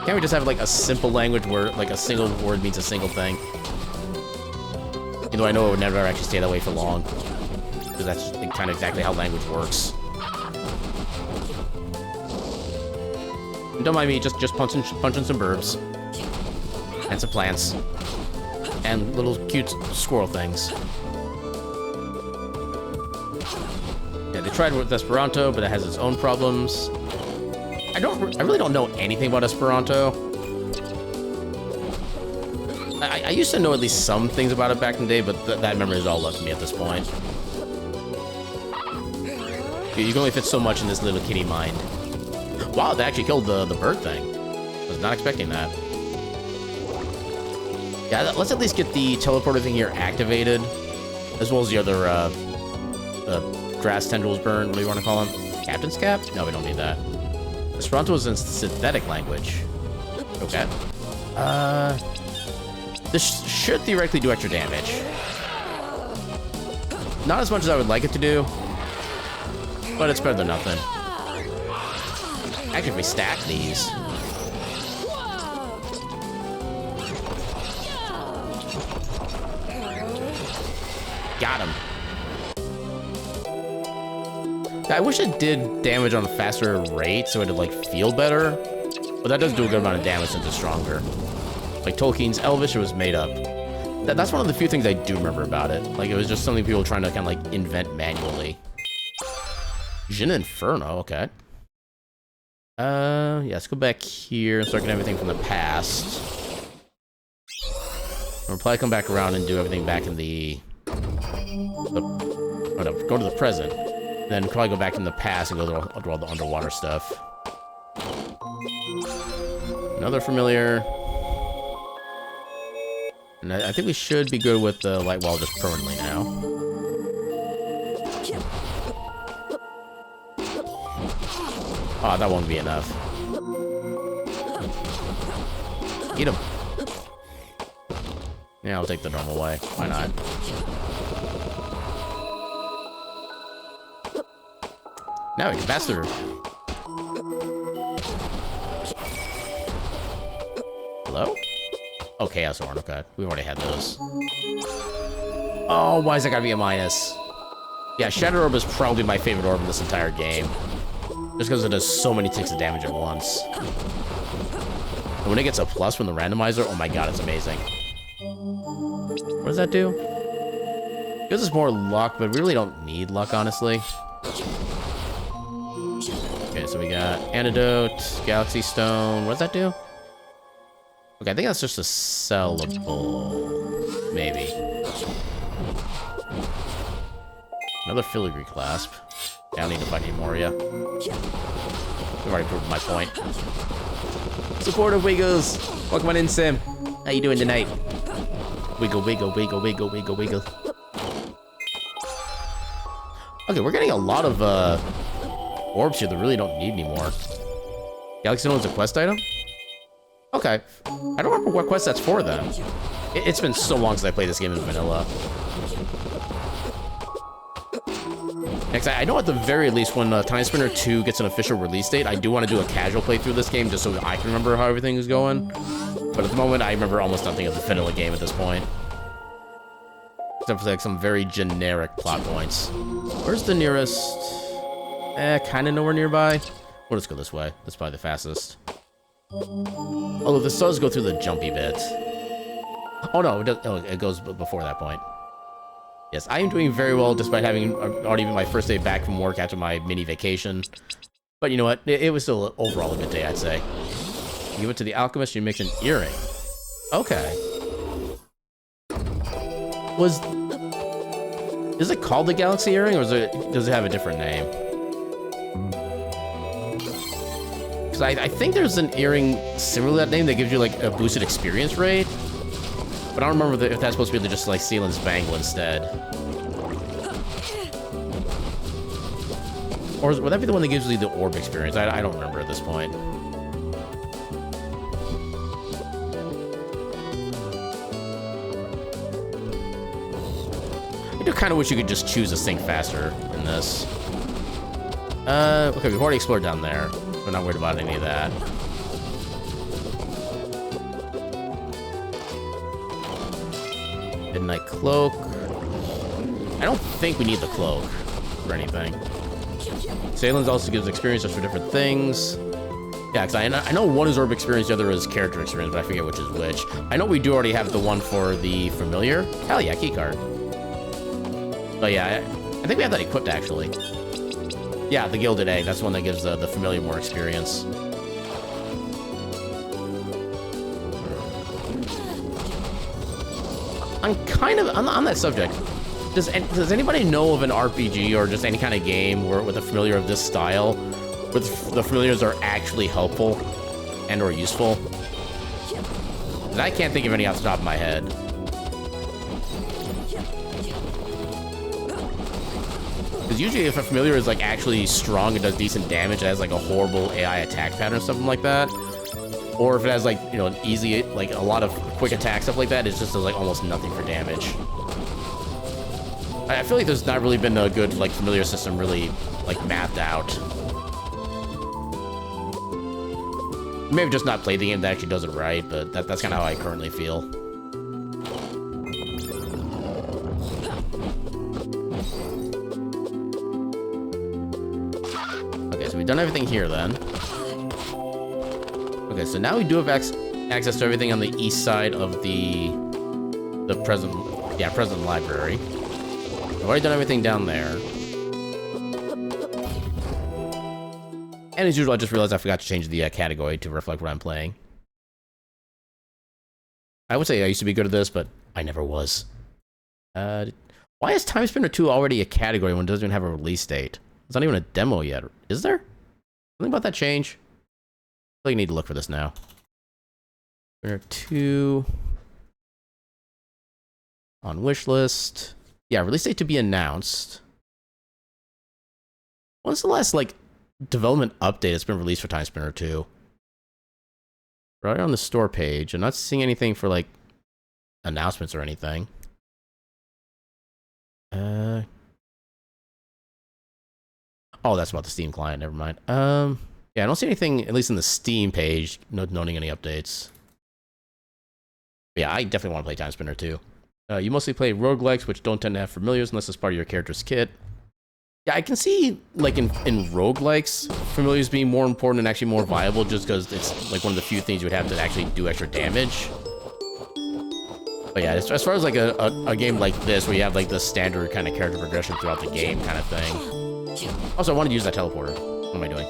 Can't we just have like a simple language where like a single word means a single thing? Even though I know it would never actually stay that way for long. Because that's just kind of exactly how language works. And don't mind me, just punching some birds. And some plants. And little cute squirrel things. Yeah, they tried with Esperanto, but it has its own problems. I really don't know anything about Esperanto. I used to know at least some things about it back in the day, but that memory is all left me at this point. You can only fit so much in this little kitty mind. Wow, they actually killed the bird thing. I was not expecting that. Yeah, let's at least get the teleporter thing here activated, as well as the other grass tendrils burned. What do you want to call them? Captain's cap? No, we don't need that. Esperanto is in synthetic language. Okay. This should theoretically do extra damage. Not as much as I would like it to do, but it's better than nothing. Actually, if we stack these. Got him. I wish it did damage on a faster rate so it'd like feel better, but that does do a good amount of damage since it's stronger. Like Tolkien's Elvish, it was made up. That's one of the few things I do remember about it. Like it was just something people were trying to kind of like invent manually. Jin Inferno, okay. Yeah, let's go back here and start getting everything from the past. We'll probably come back around and do everything back in the oh no, go to the present. Then probably go back in the past and go to all the underwater stuff. Another familiar. And I think we should be good with the light wall just permanently now. Oh, that won't be enough. Eat him. Yeah, I'll take the normal way. Why not? Now we can pass through. Hello? Oh, Chaos Horn, okay. We've already had those. Oh, why is that gotta be a minus? Yeah, Shattered Orb is probably my favorite orb in this entire game. Just because it does so many ticks of damage at once. And when it gets a plus from the randomizer, oh my god, it's amazing. What does that do? It gives us more luck, but we really don't need luck, honestly. Okay, so we got Antidote, Galaxy Stone. What does that do? Okay, I think that's just a sellable. Maybe. Another Filigree Clasp. I don't need to fight anymore, yeah. I've already proved my point. Supportive Wiggles! Welcome on in, Sim. How you doing tonight? Wiggle, wiggle, wiggle, wiggle, wiggle, wiggle. Okay, we're getting a lot of, orbs here that really don't need anymore. Galaxy Stone is a quest item? Okay. I don't remember what quest that's for, then. It's been so long since I played this game in vanilla. Next, I know at the very least when Timespinner 2 gets an official release date, I do want to do a casual playthrough of this game just so I can remember how everything is going. But at the moment, I remember almost nothing of the vanilla game at this point. Except for like some very generic plot points. Where's the nearest? Kind of nowhere nearby. We'll just go this way. That's probably the fastest. Although this does go through the jumpy bit. Oh no, it goes before that point. Yes, I am doing very well despite having already been my first day back from work after my mini vacation. But you know what? It was still overall a good day, I'd say. You give it to the alchemist, you make an earring. Okay. Is it called the Galaxy Earring, or does it have a different name? Because I think there's an earring similar to that name that gives you like a boosted experience rate. But I don't remember if that's supposed to be just like Sealand's bangle instead. Or would that be the one that gives you the orb experience? I don't remember at this point. I do kind of wish you could just choose to sync faster in this. Okay, we've already explored down there. We're not worried about any of that. Midnight Cloak. I don't think we need the cloak for anything. Salen's also gives experiences for different things. Yeah, because I know one is orb experience, the other is character experience, but I forget which is which. I know we do already have the one for the familiar. Hell yeah, keycard. But yeah, I think we have that equipped, actually. Yeah, the Gilded Egg. That's the one that gives the familiar more experience. I'm kind of... On that subject, does anybody know of an RPG or just any kind of game where with a familiar of this style, where the familiars are actually helpful and or useful? And I can't think of any off the top of my head. Because usually if a familiar is like actually strong and does decent damage, it has like a horrible AI attack pattern or something like that. Or if it has like, you know, an easy, like a lot of quick attack, stuff like that, it just does like almost nothing for damage. I feel like there's not really been a good like familiar system really like mapped out. Maybe just not played the game that actually does it right, but that's kind of how I currently feel. Okay, so we've done everything here then. Okay, so now we do have access to everything on the east side of the present library. I've already done everything down there. And as usual, I just realized I forgot to change the category to reflect what I'm playing. I would say I used to be good at this, but I never was. Why is Timespinner 2 already a category when it doesn't even have a release date? It's not even a demo yet. Is there? Something about that change? I think I need to look for this now. Spinner 2 on wish list. Yeah, release date to be announced. When's the last like development update that's been released for Timespinner 2? Right on the store page. I'm not seeing anything for like announcements or anything. Oh, that's about the Steam client. Never mind. Yeah, I don't see anything, at least in the Steam page, noting any updates. But yeah, I definitely want to play Timespinner 2. You mostly play roguelikes, which don't tend to have familiars unless it's part of your character's kit. Yeah, I can see, like, in roguelikes, familiars being more important and actually more viable just because it's, like, one of the few things you would have to actually do extra damage. But yeah, as far as, like, a game like this, where you have, like, the standard kind of character progression throughout the game kind of thing. Also, I wanted to use that teleporter. What am I doing?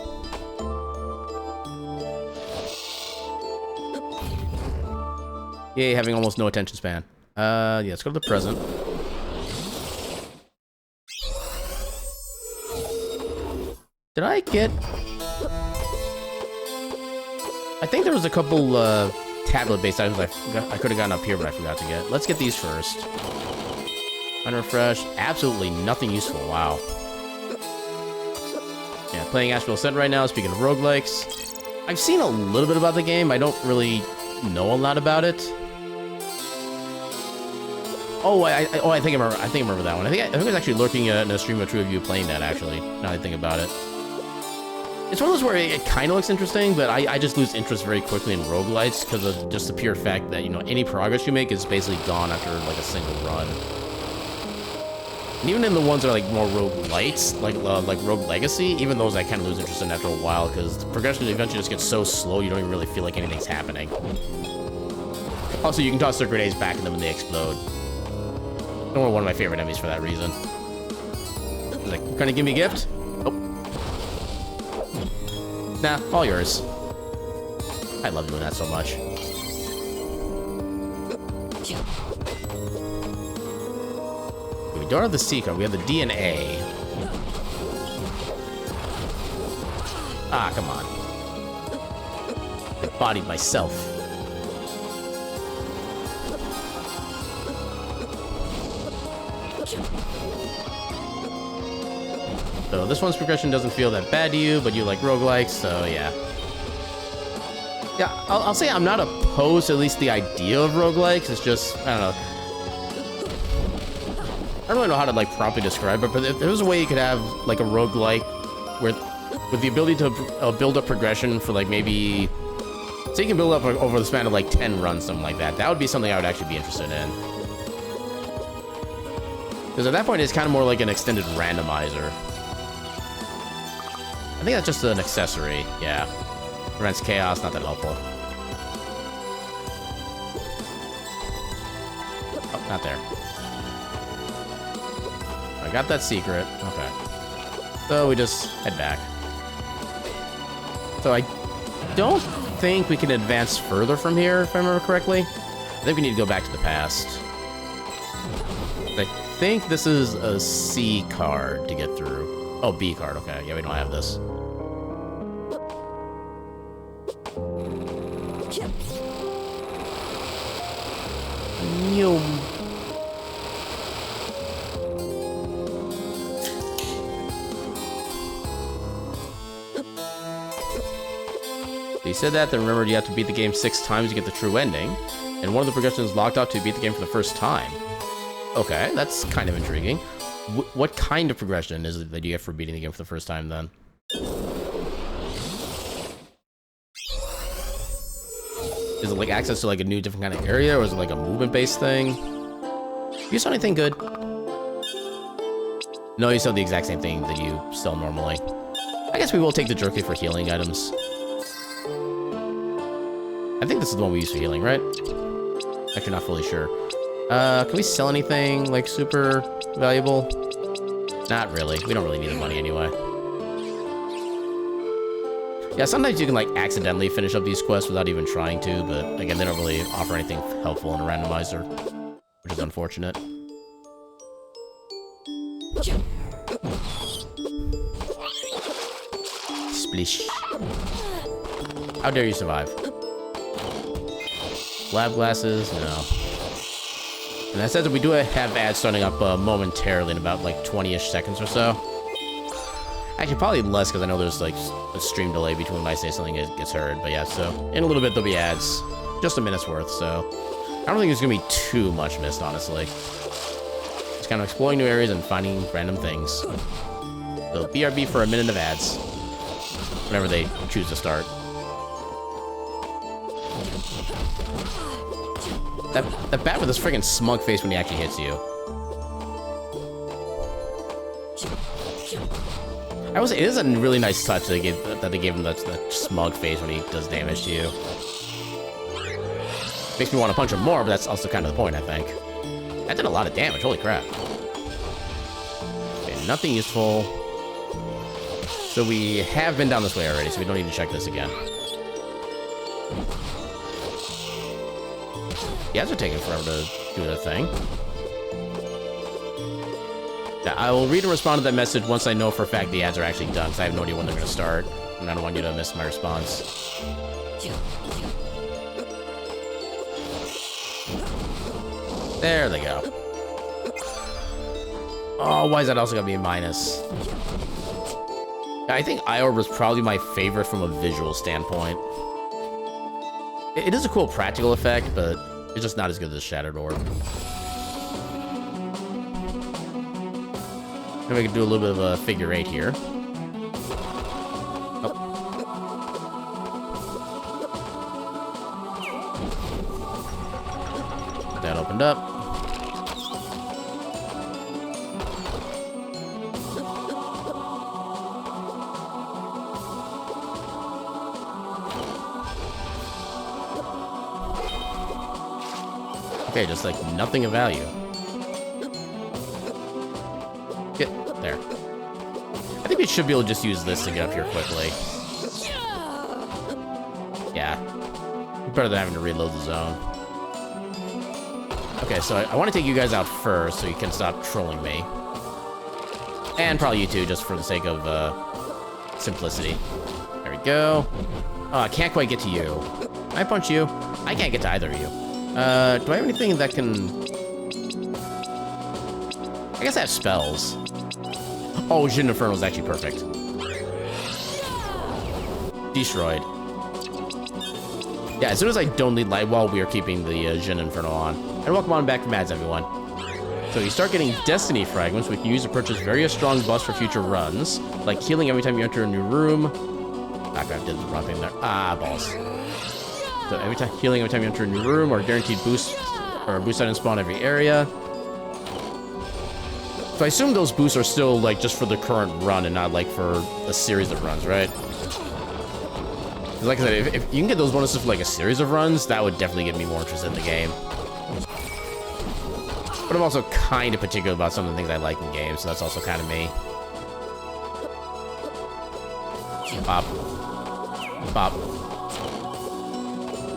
Yay, having almost no attention span. Yeah, let's go to the present. Did I get... I think there was a couple tablet-based items I could have gotten up here, but I forgot to get. Let's get these first. Unrefresh. Absolutely nothing useful. Wow. Yeah, playing Astral Ascent right now, speaking of roguelikes. I've seen a little bit about the game. I don't really know a lot about it. Oh, I think I remember that one. I think I was actually lurking in a stream of two of you playing that, actually, now that I think about it. It's one of those where it kind of looks interesting, but I just lose interest very quickly in roguelites because of just the pure fact that, you know, any progress you make is basically gone after, like, a single run. And even in the ones that are, like, more roguelites, like Rogue Legacy, even those I kind of lose interest in after a while because the progression eventually just gets so slow you don't even really feel like anything's happening. Also, you can toss their grenades back at them when they explode. They're one of my favorite enemies for that reason. He's like, you gonna give me a gift? Oh. Nah, all yours. I love doing that so much. We don't have the C card, we have the D and A. Ah, come on. I bodied myself. So this one's progression doesn't feel that bad to you, but you like roguelikes, so yeah. Yeah, I'll say I'm not opposed to at least the idea of roguelikes. It's just, I don't know. I don't really know how to like properly describe it, but if there was a way you could have like a roguelike with the ability to build up progression for like maybe, so you can build up over the span of like 10 runs, something like that. That would be something I would actually be interested in. Because at that point, it's kind of more like an extended randomizer. I think that's just an accessory, yeah. Prevents chaos, not that helpful. Oh, not there. I got that secret, okay. So we just head back. So I don't think we can advance further from here, if I remember correctly. I think we need to go back to the past. I think this is a C card to get through. Oh, B card, okay. Yeah, we don't have this. Yum. He said that, then remembered you have to beat the game 6 times to get the true ending, and one of the progressions locked off to beat the game for the first time. Okay, that's kind of intriguing. What kind of progression is it that you get for beating the game for the first time, then? Is it like access to like a new different kind of area, or is it like a movement-based thing? You saw anything good? No, you sell the exact same thing that you sell normally. I guess we will take the jerky for healing items. I think this is the one we use for healing, right? Actually, not fully sure. Can we sell anything like super valuable? Not really. We don't really need the money anyway. Yeah, sometimes you can like accidentally finish up these quests without even trying to, but again, they don't really offer anything helpful in a randomizer, which is unfortunate. Splish. How dare you survive? Lab glasses? No. And that says that we do have ads starting up momentarily in about like 20-ish seconds or so. Actually, probably less because I know there's like a stream delay between when I say something gets heard. But yeah, so in a little bit there'll be ads. Just a minute's worth, so I don't think there's going to be too much missed, honestly. Just kind of exploring new areas and finding random things. So BRB for a minute of ads. Whenever they choose to start. That bat with this friggin' smug face when he actually hits you. I will say, it is a really nice touch that they gave him that smug face when he does damage to you. Makes me want to punch him more, but that's also kind of the point, I think. That did a lot of damage, holy crap. Okay, nothing useful. So we have been down this way already, so we don't need to check this again. The ads are taking forever to do their thing. Now, I will read and respond to that message once I know for a fact the ads are actually done, because I have no idea when they're going to start, and I don't want you to miss my response. There they go. Oh, why is that also going to be a minus? I think Eye-Orb was probably my favorite from a visual standpoint. It is a cool practical effect, but it's just not as good as Shattered Orb. Maybe we can do a little bit of a figure 8 here. Oh. That opened up. Okay, just like nothing of value. Get there. I think we should be able to just use this to get up here quickly. Yeah. Better than having to reload the zone. Okay, so I want to take you guys out first so you can stop trolling me. And probably you too, just for the sake of simplicity. There we go. Oh, I can't quite get to you. I punch you. I can't get to either of you. Do I have anything that can... I guess I have spells. Oh, Jin Inferno is actually perfect. Destroyed. Yeah, as soon as I don't need Light Wall, we are keeping the Jin Inferno on. And welcome on back from ads, everyone. So you start getting Destiny Fragments, we can use to purchase various strong buffs for future runs, like healing every time you enter a new room. Ah, crap, did the wrong thing there. Ah, balls. So healing every time you enter a new room, or guaranteed boost, or boost item spawn every area. So I assume those boosts are still like just for the current run and not like for a series of runs, right? Like I said, if you can get those bonuses for like a series of runs, that would definitely get me more interested in the game. But I'm also kind of particular about some of the things I like in games, so that's also kind of me. Pop. Pop.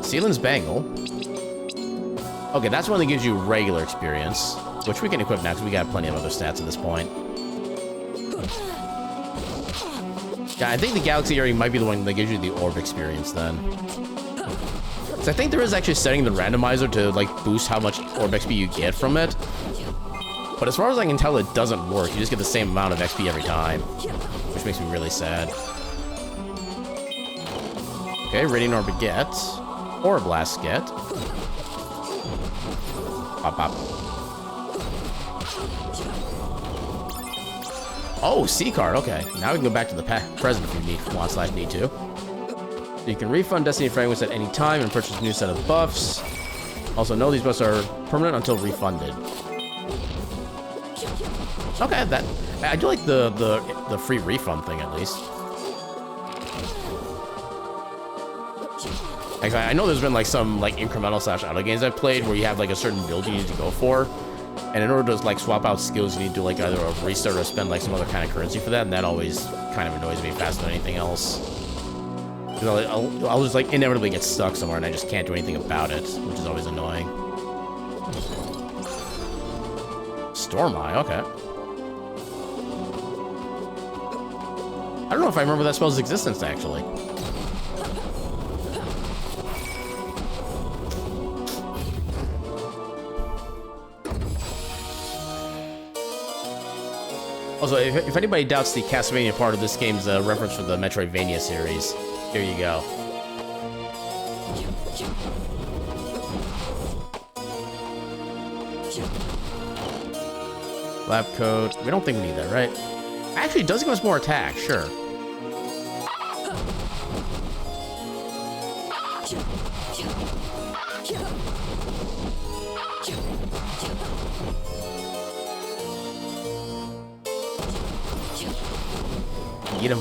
Sealand's Bangle. Okay, that's one that gives you regular experience, which we can equip now because we got plenty of other stats at this point. Yeah, I think the Galaxy Earring might be the one that gives you the Orb experience then. So I think there is actually setting the randomizer to like boost how much Orb XP you get from it. But as far as I can tell, it doesn't work. You just get the same amount of XP every time, which makes me really sad. Okay, Radiant Orb get. Or Blast get. Pop, pop. Oh, C card. Okay, now we can go back to the present if you need to. So you can refund Destiny Fragments at any time and purchase a new set of buffs. Also, know these buffs are permanent until refunded. Okay, that I do like the free refund thing at least. Actually, I know there's been like some like incremental / auto games I've played where you have like a certain build you need to go for, and in order to like swap out skills, you need to like either a restart or spend like some other kind of currency for that, and that always kind of annoys me faster than anything else. I'll just like inevitably get stuck somewhere, and I just can't do anything about it, which is always annoying. Storm Eye, okay. I don't know if I remember that spell's existence actually. Also, if anybody doubts the Castlevania part of this game's reference for the Metroidvania series, here you go. Lab coat. We don't think we need that, right? Actually, it does give us more attack, sure. Get him.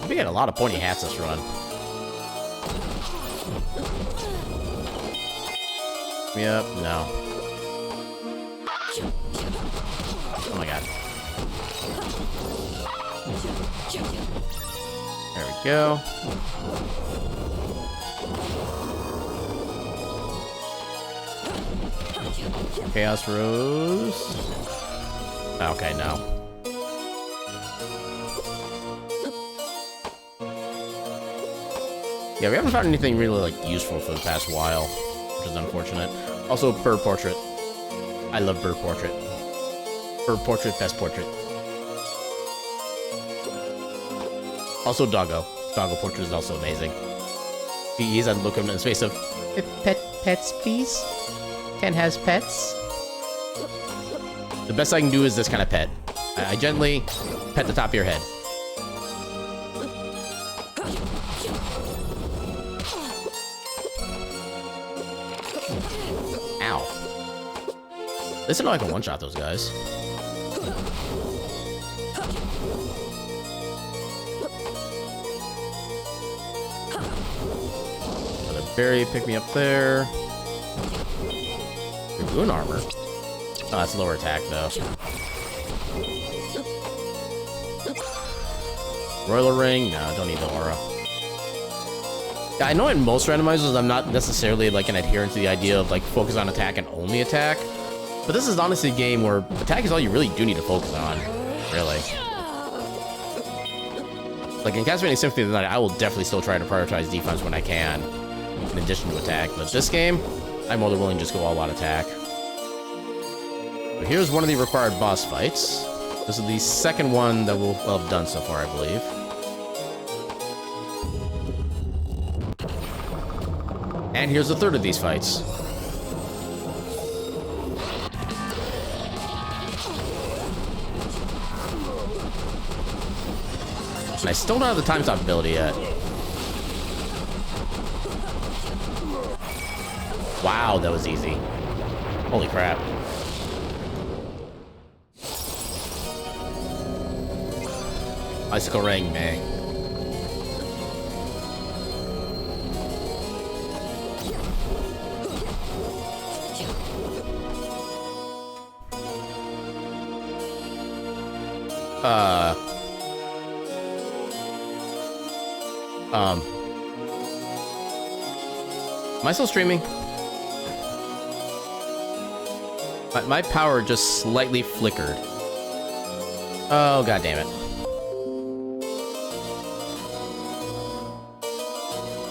We got a lot of pointy hats this run. Yep, no. Oh my god. There we go. Chaos Rose. Okay, no. Yeah, we haven't found anything really, like, useful for the past while, which is unfortunate. Also, Bird Portrait. I love Bird Portrait. Bird Portrait, best portrait. Also, Doggo. Doggo portrait is also amazing. He's had look in his face of, pets, please? Ken has pets? The best I can do is this kind of pet. I gently pet the top of your head. Ow. Listen, I can one-shot those guys. Berry, pick me up there. Dragoon armor. Oh, that's lower attack, though. Royal ring? No, don't need the aura. Yeah, I know in most randomizers I'm not necessarily like an adherent to the idea of like focus on attack and only attack. But this is honestly a game where attack is all you really do need to focus on. Really. Like in Castlevania Symphony of the Night, I will definitely still try to prioritize defense when I can, in addition to attack. But this game, I'm more than willing to just go all out attack. But here's one of the required boss fights. This is the second one that we'll have done so far, I believe. And here's the third of these fights. And I still don't have the time stop ability yet. Wow, that was easy. Holy crap. Icicle ring, bang. Am I still streaming? My power just slightly flickered. Oh, god damn it.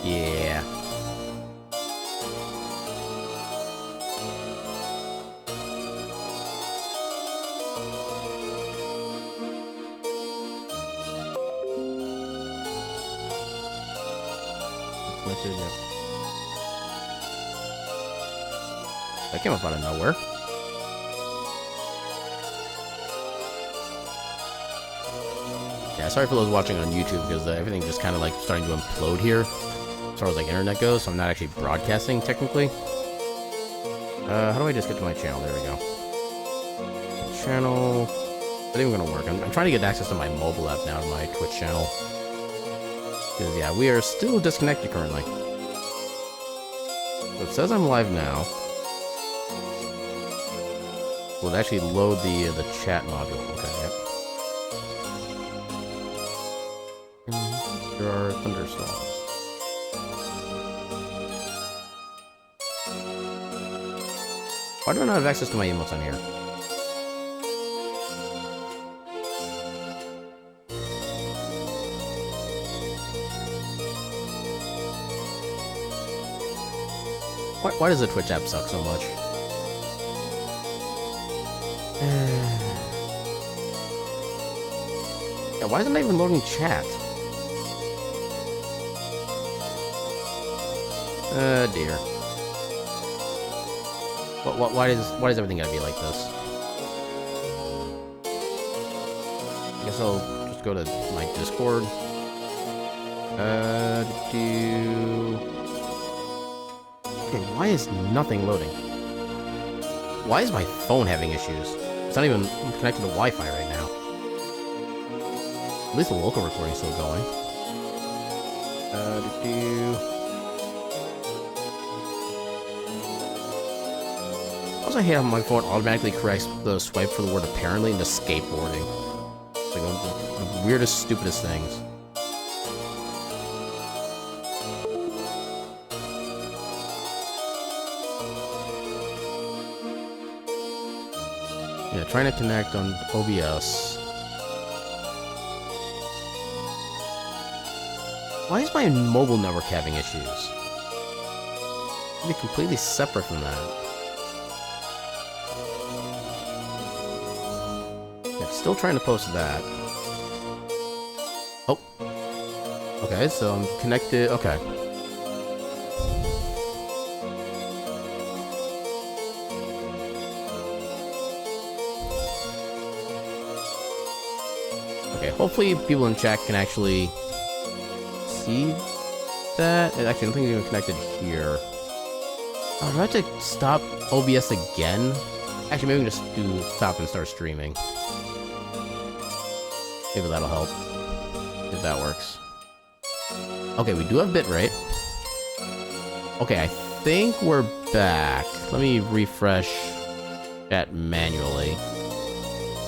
Yeah. That came up out of nowhere. Yeah, sorry for those watching on YouTube because everything just kind of like starting to implode here as far as like internet goes, so I'm not actually broadcasting technically. How do I just get to my channel? There we go. Channel. Not even gonna work. I'm trying to get access to my mobile app now to my Twitch channel. Because yeah, we are still disconnected currently. So it says I'm live now. Will it actually load the chat module? Okay, yep. There are thunderstorms. Why do I not have access to my emotes on here? Why does the Twitch app suck so much? Yeah, why isn't it even loading chat? Dear. Why does everything gotta be like this? I guess I'll just go to my Discord. Okay, why is nothing loading? Why is my phone having issues? It's not even connected to Wi-Fi right now. At least the local recording's still going. Also, I hate how my phone automatically corrects the swipe for the word apparently into skateboarding. It's like the weirdest, stupidest things. Yeah, trying to connect on OBS. Why is my mobile network having issues? It'd be completely separate from that. Yeah, still trying to post that. Oh. Okay, so I'm connected. Okay. Okay, hopefully people in chat can actually see that. Actually, I don't think it's even connected here. Oh, do I have to stop OBS again? Actually, maybe we can just do stop and start streaming. Maybe that'll help. If that works. Okay, we do have bitrate. Okay, I think we're back. Let me refresh that manually.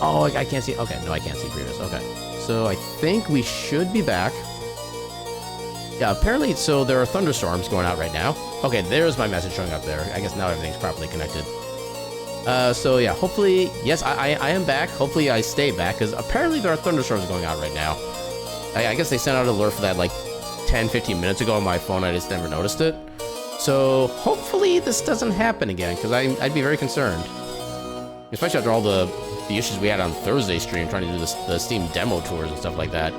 Oh, I can't see. Okay, no, I can't see previous. Okay. So I think we should be back. Yeah, apparently, so there are thunderstorms going out right now. Okay, there's my message showing up there. I guess now everything's properly connected. So yeah, hopefully, yes, I am back. Hopefully I stay back, because apparently there are thunderstorms going out right now. I guess they sent out an alert for that like 10, 15 minutes ago on my phone. I just never noticed it. So hopefully this doesn't happen again, because I'd be very concerned. Especially after all the issues we had on Thursday stream trying to do the Steam demo tours and stuff like that.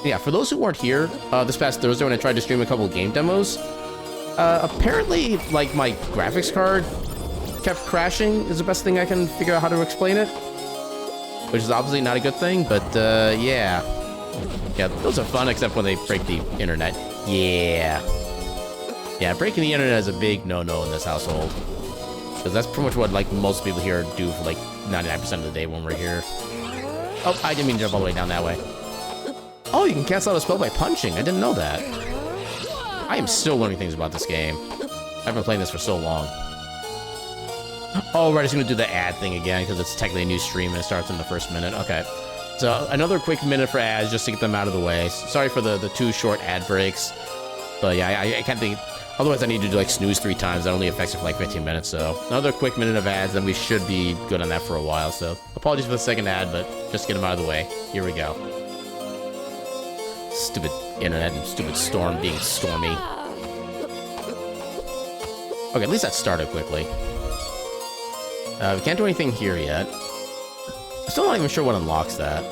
Yeah, for those who weren't here this past Thursday when I tried to stream a couple of game demos, apparently, like, my graphics card kept crashing is the best thing I can figure out how to explain it. Which is obviously not a good thing, but, yeah. Yeah, those are fun, except when they break the internet. Yeah. Yeah, breaking the internet is a big no-no in this household. Because that's pretty much what, like, most people here do for, like, 99% of the day when we're here. Oh, I didn't mean to jump all the way down that way. Oh, you can cancel out a spell by punching. I didn't know that. I am still learning things about this game. I've been playing this for so long. Oh, right, it's going to do the ad thing again, because it's technically a new stream and it starts in the first minute. Okay. So, another quick minute for ads, just to get them out of the way. Sorry for the 2 short ad breaks. But yeah, I can't think... Otherwise, I need to do, like, snooze 3 times. That only affects it for, like, 15 minutes, so... Another quick minute of ads, and we should be good on that for a while, so... Apologies for the second ad, but just get them out of the way. Here we go. Stupid internet and stupid storm being stormy. Okay, at least that started quickly. We can't do anything here yet. I'm still not even sure what unlocks that.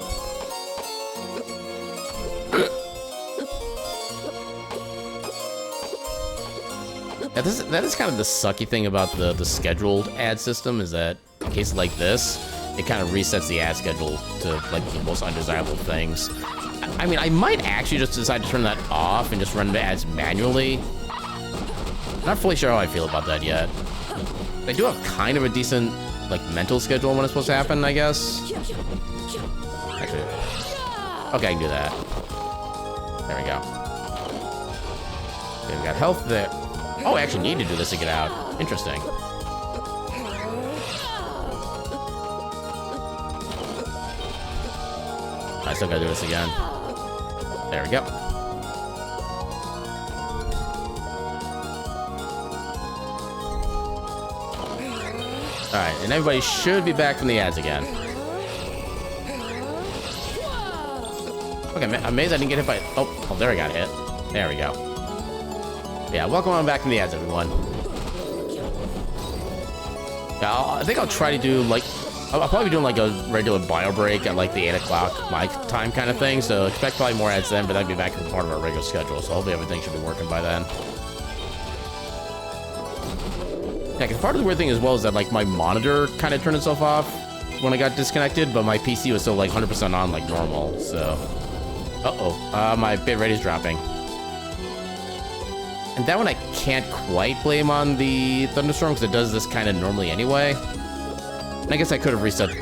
Yeah, that is kind of the sucky thing about the scheduled ad system, is that in cases like this, it kind of resets the ad schedule to, like, the most undesirable things. I mean, I might actually just decide to turn that off and just run the ads manually. Not fully sure how I feel about that yet. I do have kind of a decent, like, mental schedule when it's supposed to happen, I guess. Actually, okay, I can do that. There we go. Okay, we got health there. Oh, I actually need to do this to get out. Interesting. I still gotta do this again. There we go. Alright, and everybody should be back from the ads again. Okay, I'm amazed I didn't get hit by... Oh, there I got hit. There we go. Yeah, welcome on back from the ads, everyone. Yeah, I think I'll try to do, like... I'll probably be doing, like, a regular bio break at, like, the 8 o'clock my time kind of thing, so expect probably more ads then, but that'd be back in part of our regular schedule, so hopefully everything should be working by then. Yeah, because part of the weird thing as well is that, like, my monitor kind of turned itself off when I got disconnected, but my PC was still, like, 100% on like normal, so... Uh-oh. My bitrate is dropping. And that one I can't quite blame on the thunderstorm, because it does this kind of normally anyway. And I guess I could have restarted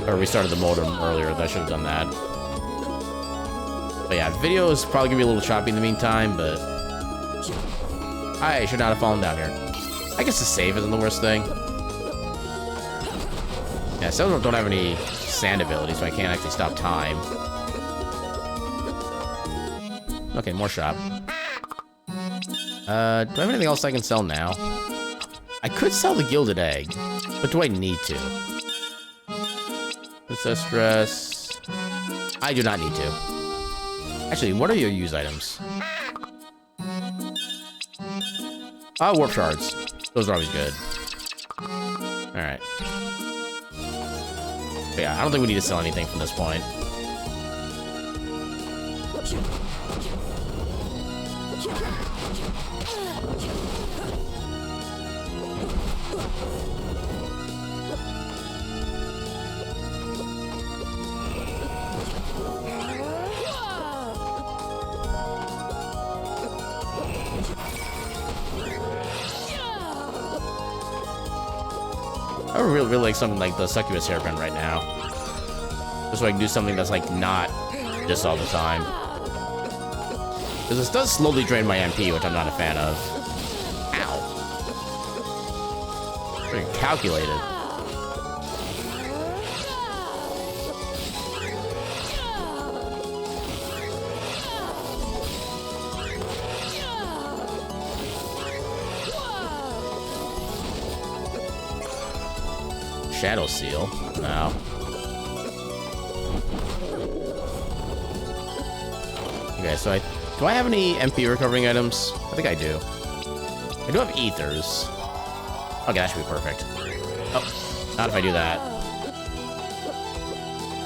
the modem earlier. I should have done that. But yeah, video is probably going to be a little choppy in the meantime, but... I should not have fallen down here. I guess the save isn't the worst thing. Yeah, some don't have any sand ability, so I can't actually stop time. Okay, more shop. Do I have anything else I can sell now? I could sell the gilded egg, but do I need to? Princess dress. I do not need to. Actually, what are your use items? Warp shards. Those are always good. Alright. Yeah, I don't think we need to sell anything from this point. I would really like something like the succubus hairpin right now. Just so I can do something that's like not this all the time. Because this does slowly drain my MP, which I'm not a fan of. Ow. Pretty calculated. Shadow Seal. Wow. Okay, so do I have any MP recovering items? I think I do. I do have ethers. Okay, that should be perfect. Oh, not if I do that.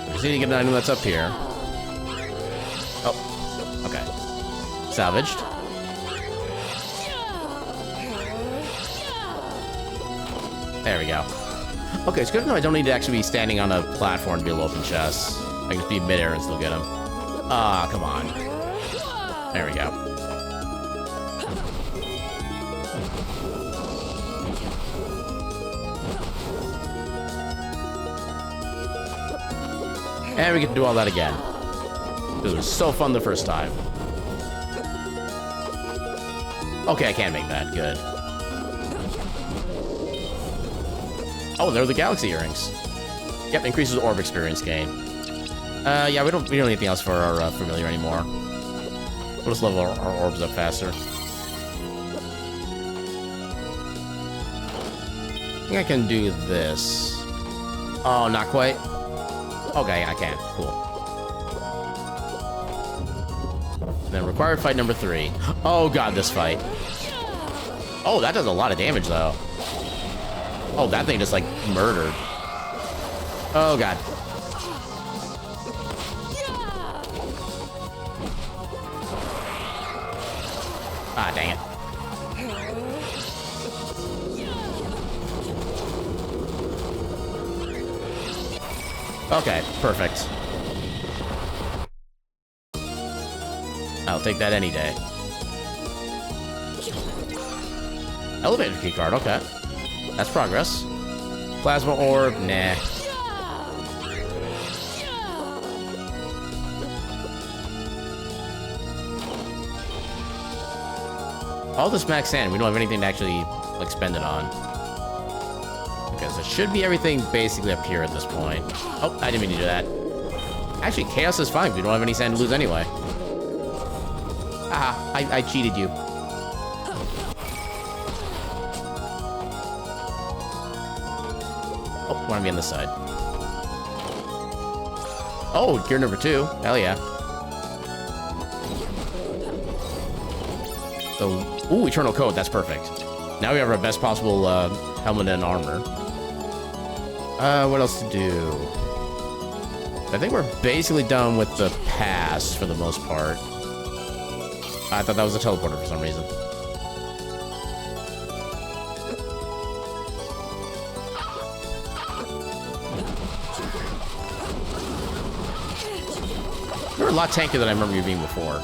I just need to get an item that's up here. Oh, okay. Salvaged. There we go. Okay, it's good to know I don't need to actually be standing on a platform to be able to open chests. I can just be mid-air and still get them. Ah, come on. There we go. And we get to do all that again. This was so fun the first time. Okay, I can make that. Good. Oh, they're the galaxy earrings. Yep, increases orb experience gain. Yeah, we don't need anything else for our familiar anymore. We'll just level our orbs up faster. I think I can do this. Oh, not quite. Okay, I can. Cool. And then required fight number 3. Oh god, this fight. Oh, that does a lot of damage though. Oh, that thing just like murdered. Oh god. Ah, dang it. Okay, perfect. I'll take that any day. Elevator key card, okay. That's progress. Plasma orb, nah. All this max sand, we don't have anything to actually like spend it on. Okay, so it should be everything basically up here at this point. Oh, I didn't mean to do that. Actually, chaos is fine. We don't have any sand to lose anyway. Ah, I cheated you. Oh, want to be on this side. Oh, gear number 2. Hell yeah. So, ooh, Eternal Code. That's perfect. Now we have our best possible helmet and armor. What else to do? I think we're basically done with the pass for the most part. I thought that was a teleporter for some reason. You're a lot tankier than I remember you being before.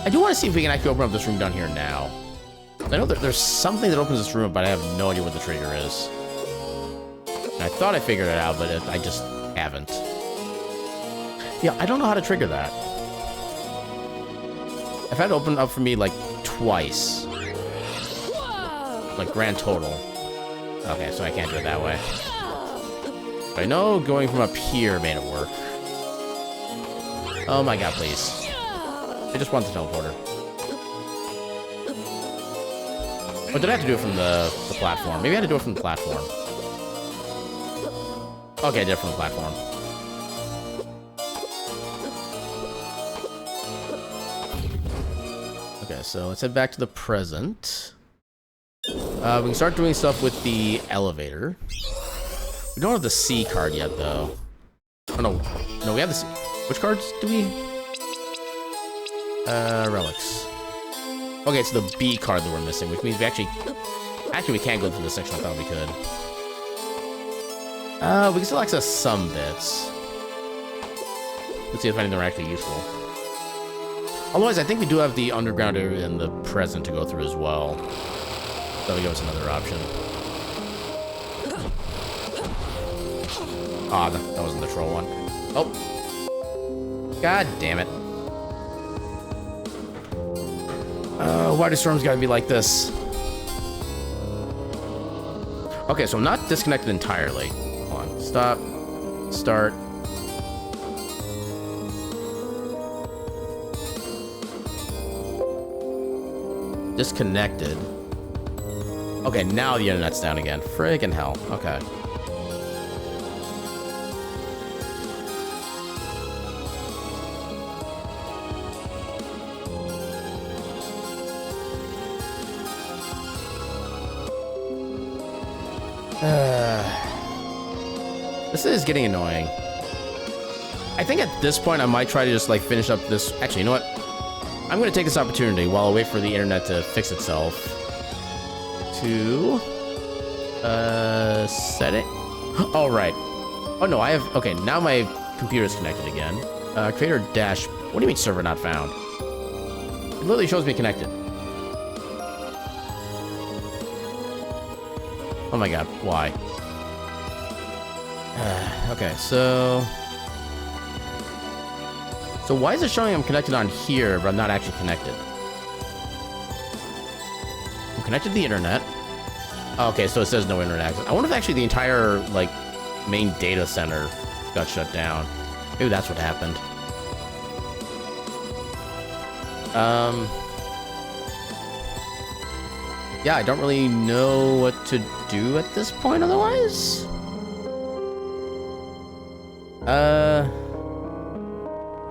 I do want to see if we can actually open up this room down here now. I know that there's something that opens this room, but I have no idea what the trigger is. And I thought I figured it out, but I just haven't. Yeah, I don't know how to trigger that. I've had it open up for me, like, twice. Like, grand total. Okay, so I can't do it that way. But I know going from up here made it work. Oh my god, please. I just want the teleporter. Or did I have to do it from the platform? Maybe I had to do it from the platform. Okay, I did it from the platform. Okay, so let's head back to the present. We can start doing stuff with the elevator. We don't have the C card yet, though. Oh, no. No, we have the C. Which cards do we... Relics. Okay, it's the B card that we're missing, which means we actually we can't go through this section. I thought we could. We can still access some bits. Let's see if any of them are actually useful. Otherwise, I think we do have the underground area in the present to go through as well. That'll give us another option. Ah, that wasn't the troll one. Oh. God damn it. Why do storms gotta be like this? Okay, so I'm not disconnected entirely. Hold on. Stop. Start. Disconnected. Okay, now the internet's down again. Friggin' hell. Okay. This is getting annoying. I think at this point I might try to just like finish up this. Actually, you know what? I'm going to take this opportunity while I wait for the internet to fix itself to set it. Oh, right. Oh, no, I have. Okay, now my computer is connected again. Creator dash. What do you mean server not found? It literally shows me connected. Oh my god, why? Okay, so why is it showing I'm connected on here, but I'm not actually connected? I'm connected to the internet. Okay, so it says no internet access. I wonder if actually the entire, like, main data center got shut down. Maybe that's what happened. Yeah, I don't really know what to do at this point otherwise.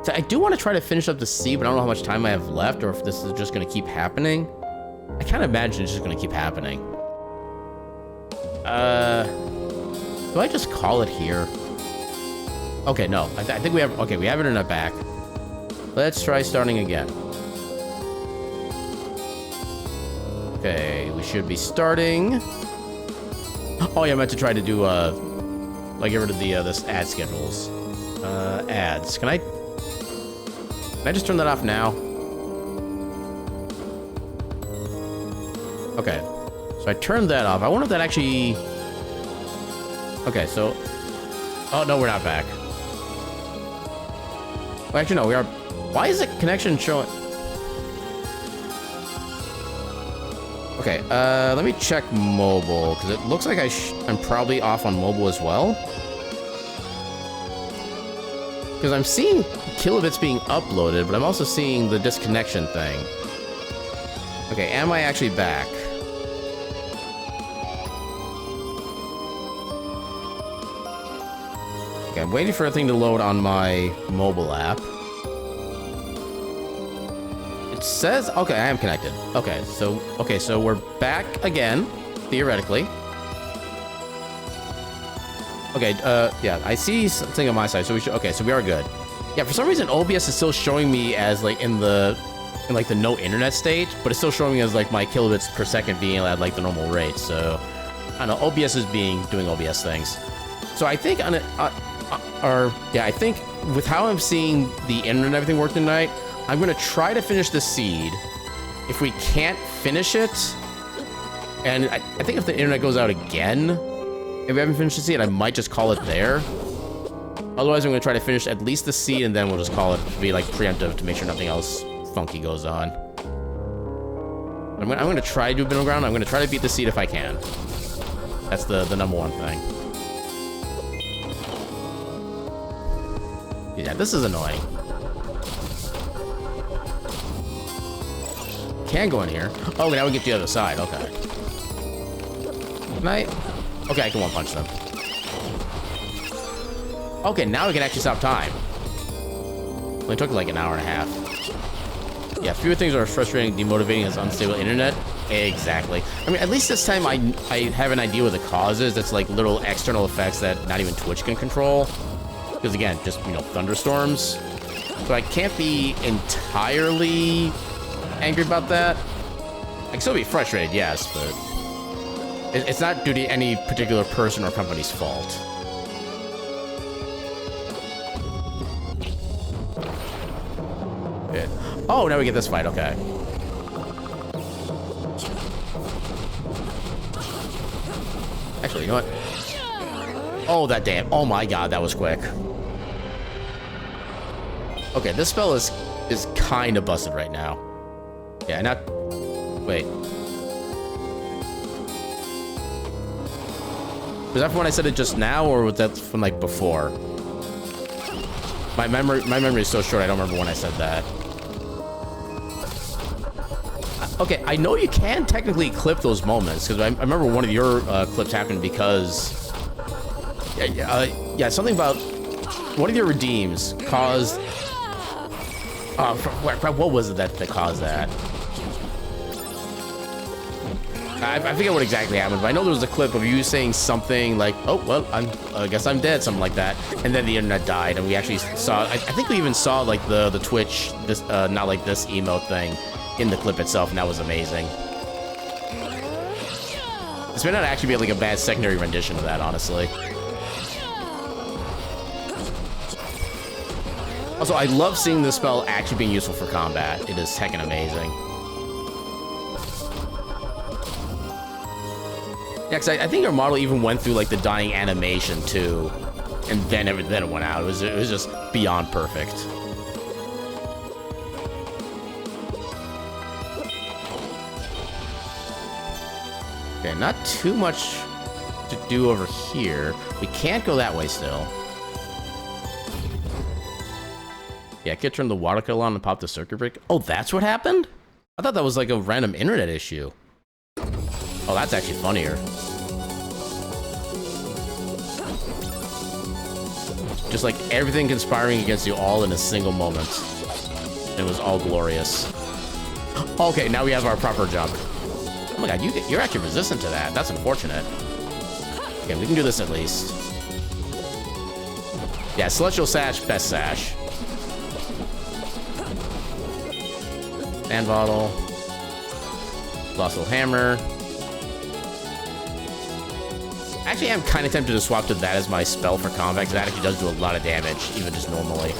So I do want to try to finish up the C, but I don't know how much time I have left or if this is just going to keep happening. I can't imagine it's just going to keep happening. Do I just call it here? Okay, no. I think we have... Okay, we have internet back. Let's try starting again. Okay, we should be starting. Oh, yeah, I meant to try to do, like, get rid of the, this ad schedules. Ads. Can I just turn that off now? Okay. So I turned that off. I wonder if that actually... Okay, so... Oh, no, we're not back. Well, actually, no, we are... Why is the connection showing... Okay, let me check mobile, because it looks like I'm probably off on mobile as well. Because I'm seeing kilobits being uploaded, but I'm also seeing the disconnection thing. Okay, am I actually back? Okay, I'm waiting for everything to load on my mobile app. Says okay, I am connected. Okay, so we're back again, theoretically. Okay, yeah, I see something on my side, so we should. Okay, so we are good. Yeah, for some reason OBS is still showing me as like in like the no internet state, but it's still showing me as like my kilobits per second being at like the normal rate. So I don't know, OBS is doing OBS things. So I think on it, I think with how I'm seeing the internet and everything work tonight, I'm going to try to finish the seed. If we can't finish it, and I think if the internet goes out again, if we haven't finished the seed, I might just call it there. Otherwise, I'm going to try to finish at least the seed, and then we'll just call it to be like preemptive to make sure nothing else funky goes on. I'm going to try to do middle ground. I'm going to try to beat the seed if I can. That's the number one thing. Yeah, this is annoying. Can go in here. Oh, now we get the other side. Okay. Can I? Okay, I can one punch them. Okay, now we can actually stop time. Only took like an hour and a half. Yeah, fewer things are frustrating, demotivating as unstable internet. Exactly. I mean, at least this time I have an idea what the cause is. That's like little external effects that not even Twitch can control. Because again, just, you know, thunderstorms. So I can't be entirely angry about that. I can still be frustrated, yes, but it's not due to any particular person or company's fault. Good. Oh, now we get this fight, okay. Actually, you know what? Oh, that damn. Oh my god, that was quick. Okay, this spell is kind of busted right now. Yeah, not... Wait. Was that from when I said it just now, or was that from, like, before? My memory is so short, I don't remember when I said that. Okay, I know you can technically clip those moments, because I remember one of your clips happened because... yeah, something about... One of your redeems caused... what was it that caused that? I forget what exactly happened, but I know there was a clip of you saying something like, oh, well, I guess I'm dead, something like that. And then the internet died, and we actually saw... I think we even saw, like, the Twitch, this not like this emote thing in the clip itself, and that was amazing. This may not actually be, like, a bad secondary rendition of that, honestly. Also, I love seeing this spell actually being useful for combat. It is heckin' amazing. Yeah, because I think your model even went through, like, the dying animation, too. And then it went out. It was just beyond perfect. Okay, not too much to do over here. We can't go that way still. Yeah, I could turn the water kettle on and pop the circuit breaker. Oh, that's what happened? I thought that was like a random internet issue. Oh, that's actually funnier. Just like everything conspiring against you all in a single moment. It was all glorious. Okay, now we have our proper jump. Oh my god, you're actually resistant to that. That's unfortunate. Okay, we can do this at least. Yeah, Celestial Sash, best sash. Sand Bottle. Colossal Hammer. Actually, I'm kind of tempted to swap to that as my spell for combat, because that actually does do a lot of damage, even just normally.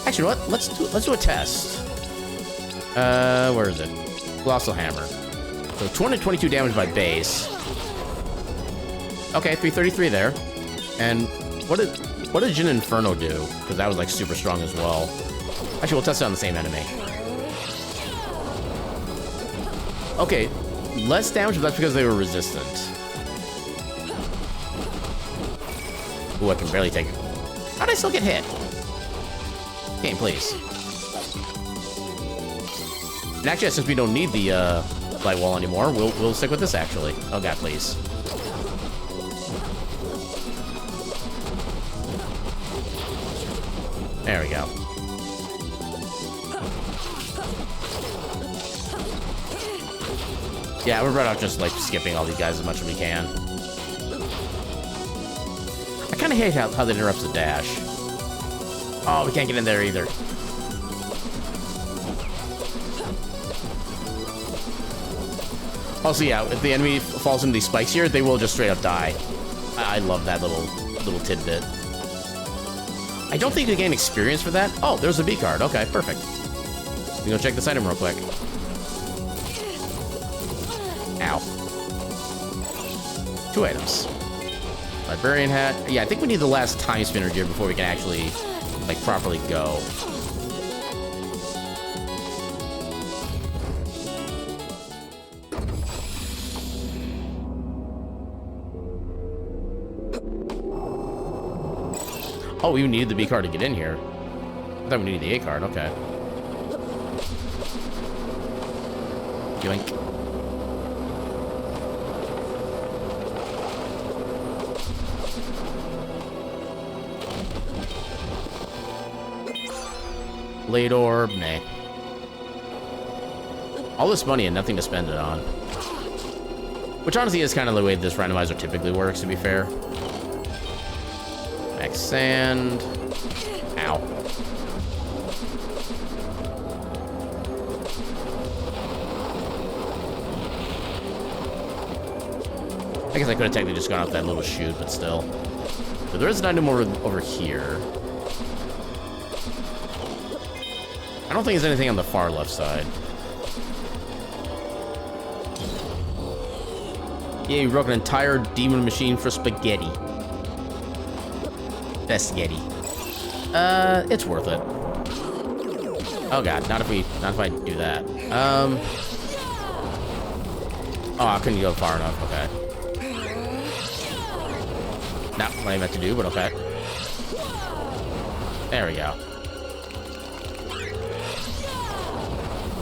Actually, what? Let's do a test. Where is it? Colossal Hammer. So 222 damage by base. Okay, 333 there. And what did Jin Inferno do? Because that was like super strong as well. Actually, we'll test it on the same enemy. Okay, less damage, but that's because they were resistant. Ooh, I can barely take it. How'd I still get hit? Game, please. And actually, since we don't need the light wall anymore, we'll stick with this actually. Oh god, please. There we go. Yeah, we're better off just like skipping all these guys as much as we can. I kind of hate how that interrupts the dash. Oh, we can't get in there either. Also, yeah, if the enemy falls into these spikes here, they will just straight up die. I love that little tidbit. I don't think you gain experience for that. Oh, there's a B card. Okay, perfect. We go check this item real quick. Ow. 2 items. Librarian hat. Yeah, I think we need the last Timespinner gear before we can actually, like, properly go. Oh, we needed the B card to get in here. I thought we needed the A card. Okay. Yoink. Blade orb, nah. All this money and nothing to spend it on. Which honestly is kind of the way this randomizer typically works, to be fair. Max sand. Ow. I guess I could have technically just gone off that little chute, but still. But there is an item over here. I don't think there's anything on the far left side. Yeah, you broke an entire demon machine for spaghetti. That's spaghetti. It's worth it. Oh god, not if I do that. Oh, I couldn't go far enough, okay. Not what I meant to do, but okay. There we go.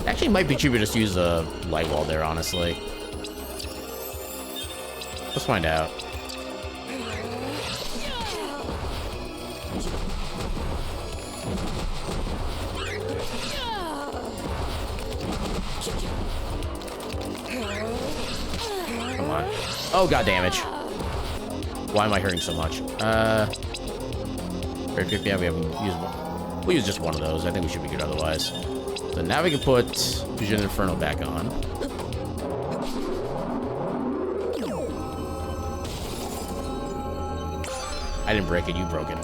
Actually, it might be cheaper just to use a light wall there, honestly. Let's find out. Come on. Oh, god damage. Why am I hurting so much? Yeah, we haven't used one. We'll use just one of those. I think we should be good otherwise. So now we can put Vision Inferno back on. I didn't break it, you broke it.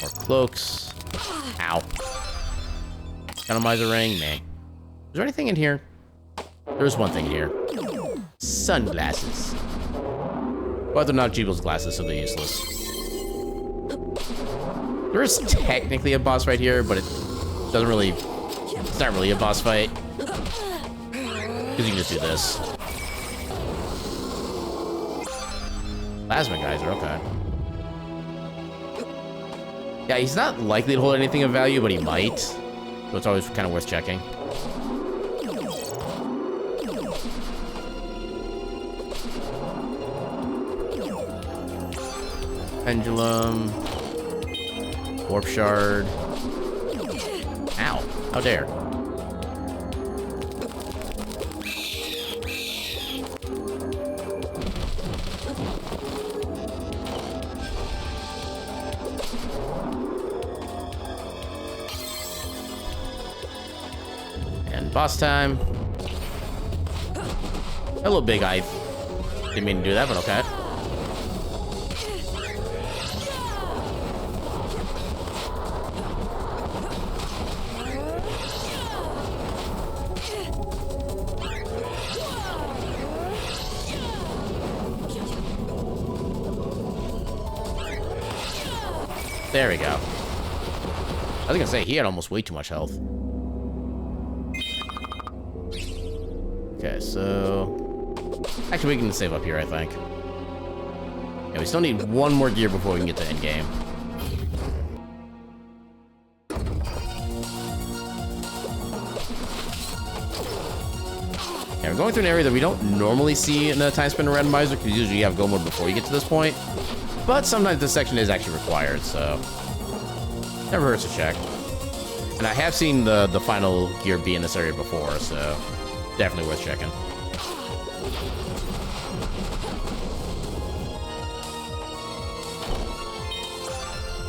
More cloaks. Ow. Randomizer ring, man. Is there anything in here? There's one thing here. Sunglasses. But they're not Jeeble's glasses, so they're useless. There is technically a boss right here, but it doesn't really... It's not really a boss fight. Because you can just do this. Plasma geyser, okay. Yeah, he's not likely to hold anything of value, but he might. So it's always kind of worth checking. Pendulum. Warp shard. Ow. How dare. And boss time. Hello, Big Eye. Didn't mean to do that, but okay. There we go. I was gonna say, he had almost way too much health. Okay, so... Actually, we can save up here, I think. Yeah, we still need one more gear before we can get to endgame. Yeah, we're going through an area that we don't normally see in a Timespinner Randomizer, because usually you have go mode before you get to this point. But sometimes this section is actually required, so... Never hurts to check. And I have seen the final gear be in this area before, so... Definitely worth checking.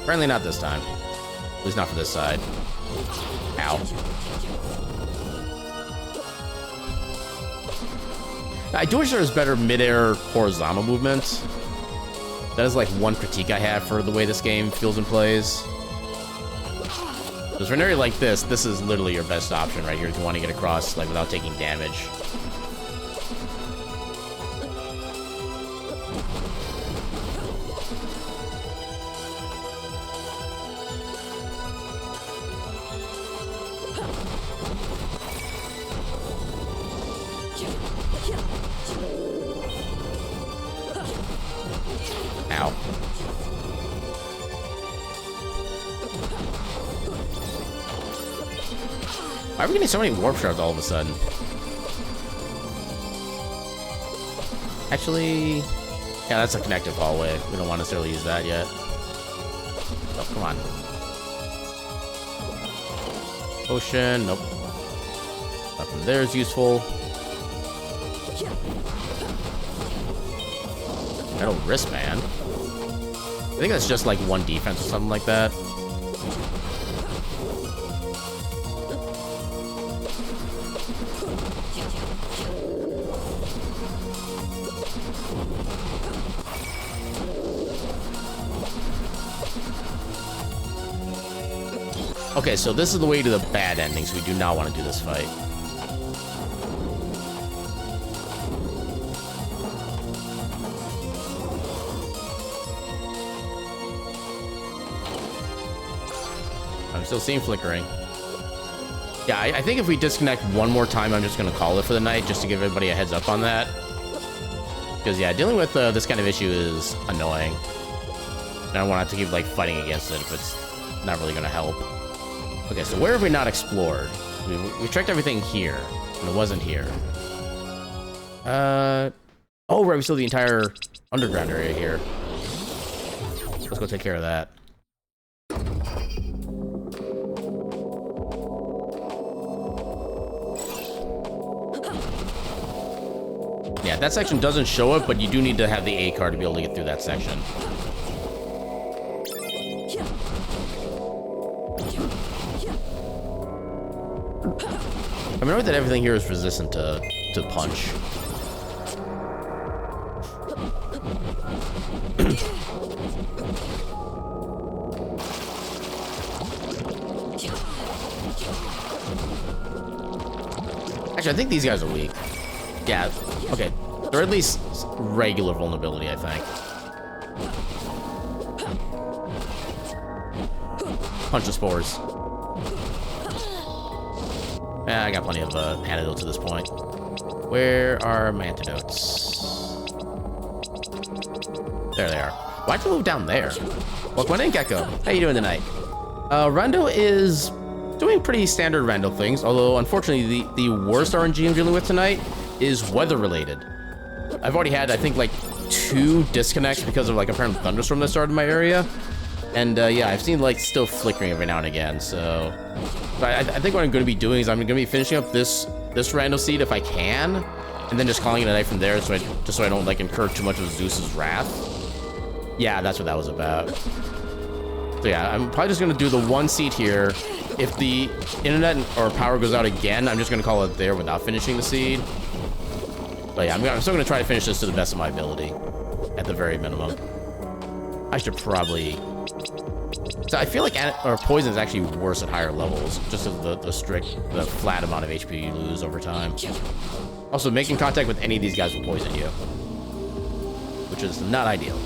Apparently not this time. At least not for this side. Ow. I do wish there was better mid-air horizontal movement. That is like one critique I have for the way this game feels and plays. Because for an area like this is literally your best option right here if you want to get across like without taking damage. Ow. Why are we getting so many warp shards all of a sudden? Actually, yeah, that's a connective hallway. We don't want to necessarily use that yet. Oh, come on. Potion, nope. Nothing there is useful. Metal wristband. I think that's just like one defense or something like that. Okay, so this is the way to the bad ending, so we do not want to do this fight. I'm still seeing flickering. Yeah, I think if we disconnect one more time, I'm just going to call it for the night, just to give everybody a heads up on that. Because, yeah, dealing with this kind of issue is annoying. And I don't want to keep, like, fighting against it if it's not really going to help. Okay, so where have we not explored? We checked everything here, and it wasn't here. Oh, right, we still have the entire underground area here. Let's go take care of that. Yeah, that section doesn't show it, but you do need to have the A card to be able to get through that section. I mean, that everything here is resistant to punch. Actually, I think these guys are weak. Yeah, okay. They're at least regular vulnerability, I think. Punch the spores. Yeah, I got plenty of antidotes at this point. Where are my antidotes? There they are. Why'd you move down there? Welcome in, Gecko. How you doing tonight? Rando is doing pretty standard Rando things, although unfortunately the worst RNG I'm dealing with tonight is weather related. I've already had, I think, like 2 disconnects because of like apparent thunderstorm that started in my area. And yeah, I've seen like still flickering every now and again, so I think what I'm going to be doing is I'm going to be finishing up this rando seed if I can, and then just calling it a night from there, so I don't like incur too much of Zeus's wrath. Yeah, that's what that was about. So yeah, I'm probably just going to do the 1 seed here. If the internet or power goes out again, I'm just going to call it there without finishing the seed. But yeah, I'm still going to try to finish this to the best of my ability, at the very minimum. I should probably... So I feel like poison is actually worse at higher levels, just of the flat amount of HP you lose over time. Also, making contact with any of these guys will poison you, which is not ideal.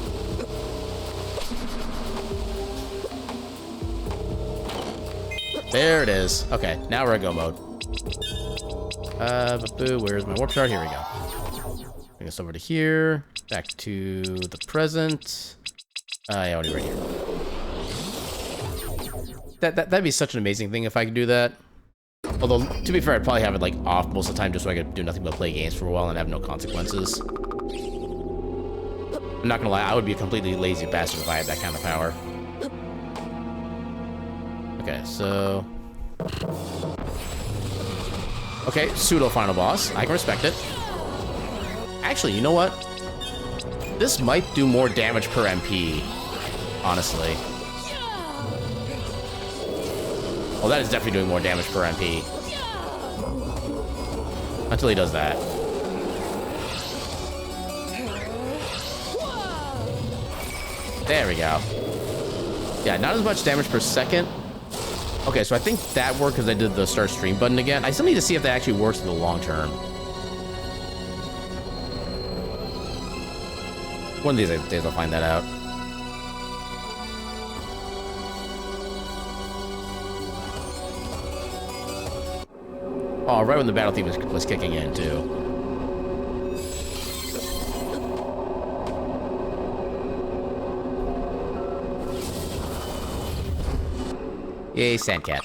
There it is. Okay, now we're in go mode. Where's my warp shard? Here we go. Bring us over to here. Back to the present. Yeah, already right here. That'd be such an amazing thing if I could do that. Although, to be fair, I'd probably have it like off most of the time just so I could do nothing but play games for a while and have no consequences. I'm not gonna lie, I would be a completely lazy bastard if I had that kind of power. Okay, so... Okay, pseudo final boss. I can respect it. Actually, you know what? This might do more damage per MP, honestly. Well, that is definitely doing more damage per MP. Until he does that. There we go. Yeah, not as much damage per second. Okay, so I think that worked because I did the start stream button again. I still need to see if that actually works in the long term. One of these days I'll find that out. Oh, right when the battle theme was kicking in, too. Yay, Sandcat.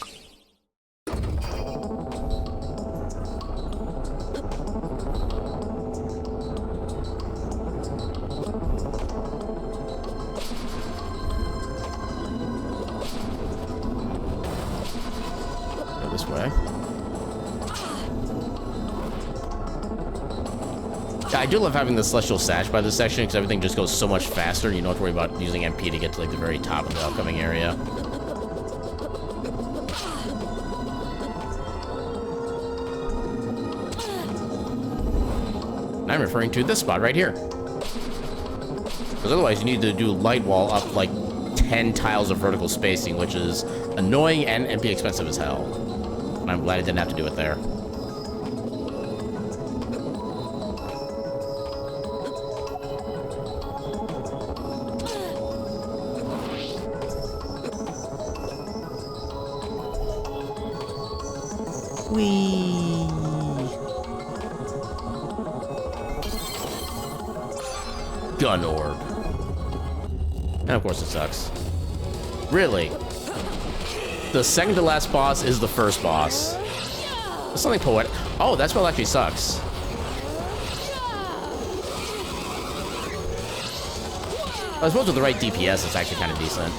Go this way. I do love having the Celestial Sash by this section because everything just goes so much faster. You don't have to worry about using MP to get to like the very top of the upcoming area. I'm referring to this spot right here. Because otherwise you need to do light wall up like 10 tiles of vertical spacing, which is annoying and be expensive as hell. And I'm glad I didn't have to do it there. Whee! Gun orb. And of course it sucks. Really? The second to last boss is the first boss. That's something poetic. Oh, that spell actually sucks. I suppose with the right DPS, it's actually kind of decent.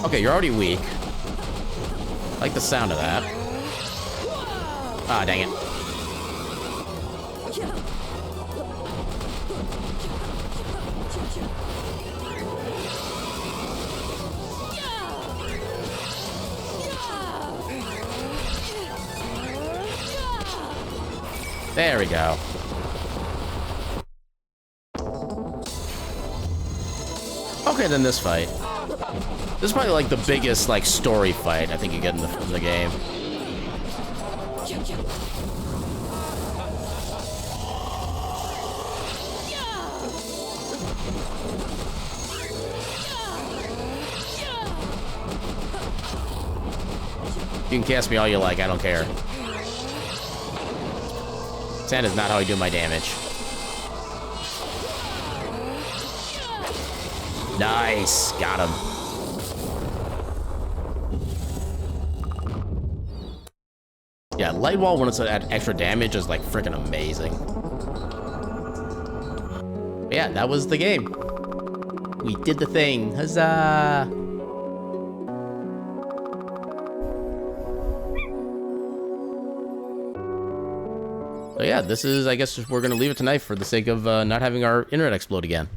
Okay, you're already weak. I like the sound of that. Ah, dang it. There we go. Okay, then this fight. This is probably like the biggest like story fight I think you get in the game. You can cast me all you like, I don't care. Sand is not how I do my damage. Nice, got him. Yeah, light wall when it's at extra damage is like freaking amazing. But yeah, that was the game. We did the thing. Huzzah! So yeah, this is, I guess, we're gonna leave it tonight for the sake of not having our internet explode again.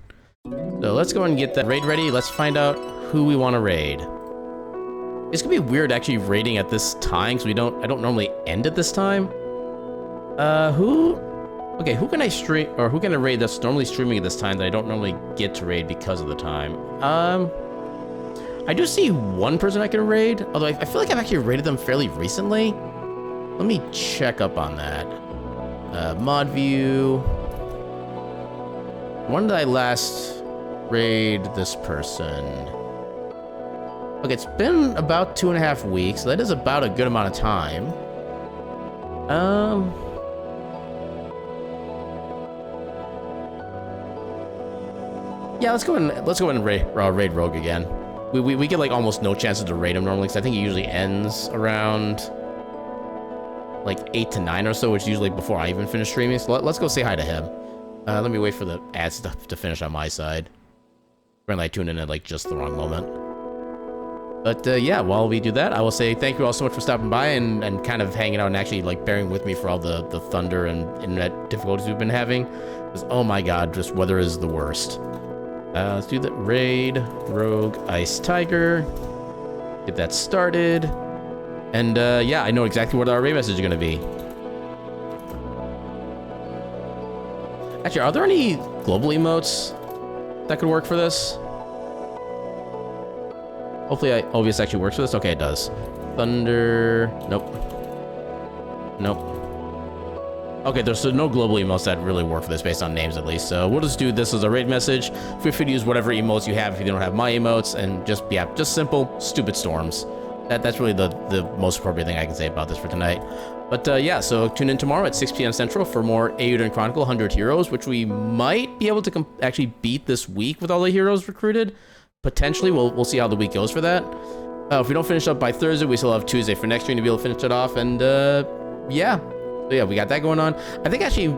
So let's go and get that raid ready. Let's find out who we want to raid. It's gonna be weird actually raiding at this time because I don't normally end at this time. Who can I stream, or who can I raid that's normally streaming at this time that I don't normally get to raid because of the time? I do see one person I can raid, although I feel like I've actually raided them fairly recently. Let me check up on that. Mod view. When did I last raid this person? Okay, it's been about 2.5 weeks, so that is about a good amount of time. Yeah, let's go and raid Rogue again. We get like almost no chances to raid him normally, because I think he usually ends around like 8 to 9 or so, which is usually before I even finish streaming. So let's go say hi to him. Let me wait for the ads to finish on my side. Apparently I tuned in at like just the wrong moment. But yeah, while we do that, I will say thank you all so much for stopping by and kind of hanging out and actually like bearing with me for all the thunder and internet difficulties we've been having. Because oh my god, just weather is the worst. Let's do the raid, Rogue, Ice Tiger. Get that started. And yeah, I know exactly what our raid message is going to be. Actually, are there any global emotes that could work for this? Hopefully OBS actually works for this. Okay, it does. Thunder. Nope. Nope. Okay, there's no global emotes that really work for this based on names at least. So we'll just do this as a raid message. Feel free to use whatever emotes you have if you don't have my emotes. And just, yeah, just simple, stupid storms. That's really the most appropriate thing I can say about this for tonight. But yeah, so tune in tomorrow at 6 p.m. Central for more Eiyuden Chronicle 100 Heroes, which we might be able to actually beat this week with all the heroes recruited. Potentially, we'll see how the week goes for that. If we don't finish up by Thursday, we still have Tuesday for next stream to be able to finish it off. And yeah. So yeah, we got that going on. I think actually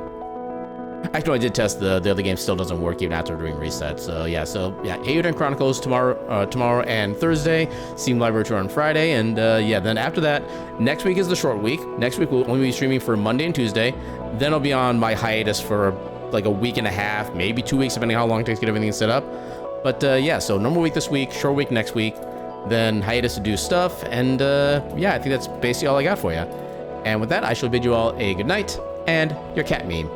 I did test the other game still doesn't work even after doing reset. So yeah, Eiyuden Chronicles tomorrow and Thursday. Steam Library Tour on Friday, and yeah, then after that, next week is the short week. Next week we'll only be streaming for Monday and Tuesday. Then I'll be on my hiatus for like a week and a half, maybe 2 weeks, depending on how long it takes to get everything set up. But yeah, so normal week this week, short week next week, then hiatus to do stuff, and yeah, I think that's basically all I got for you. And with that, I shall bid you all a good night and your cat meme.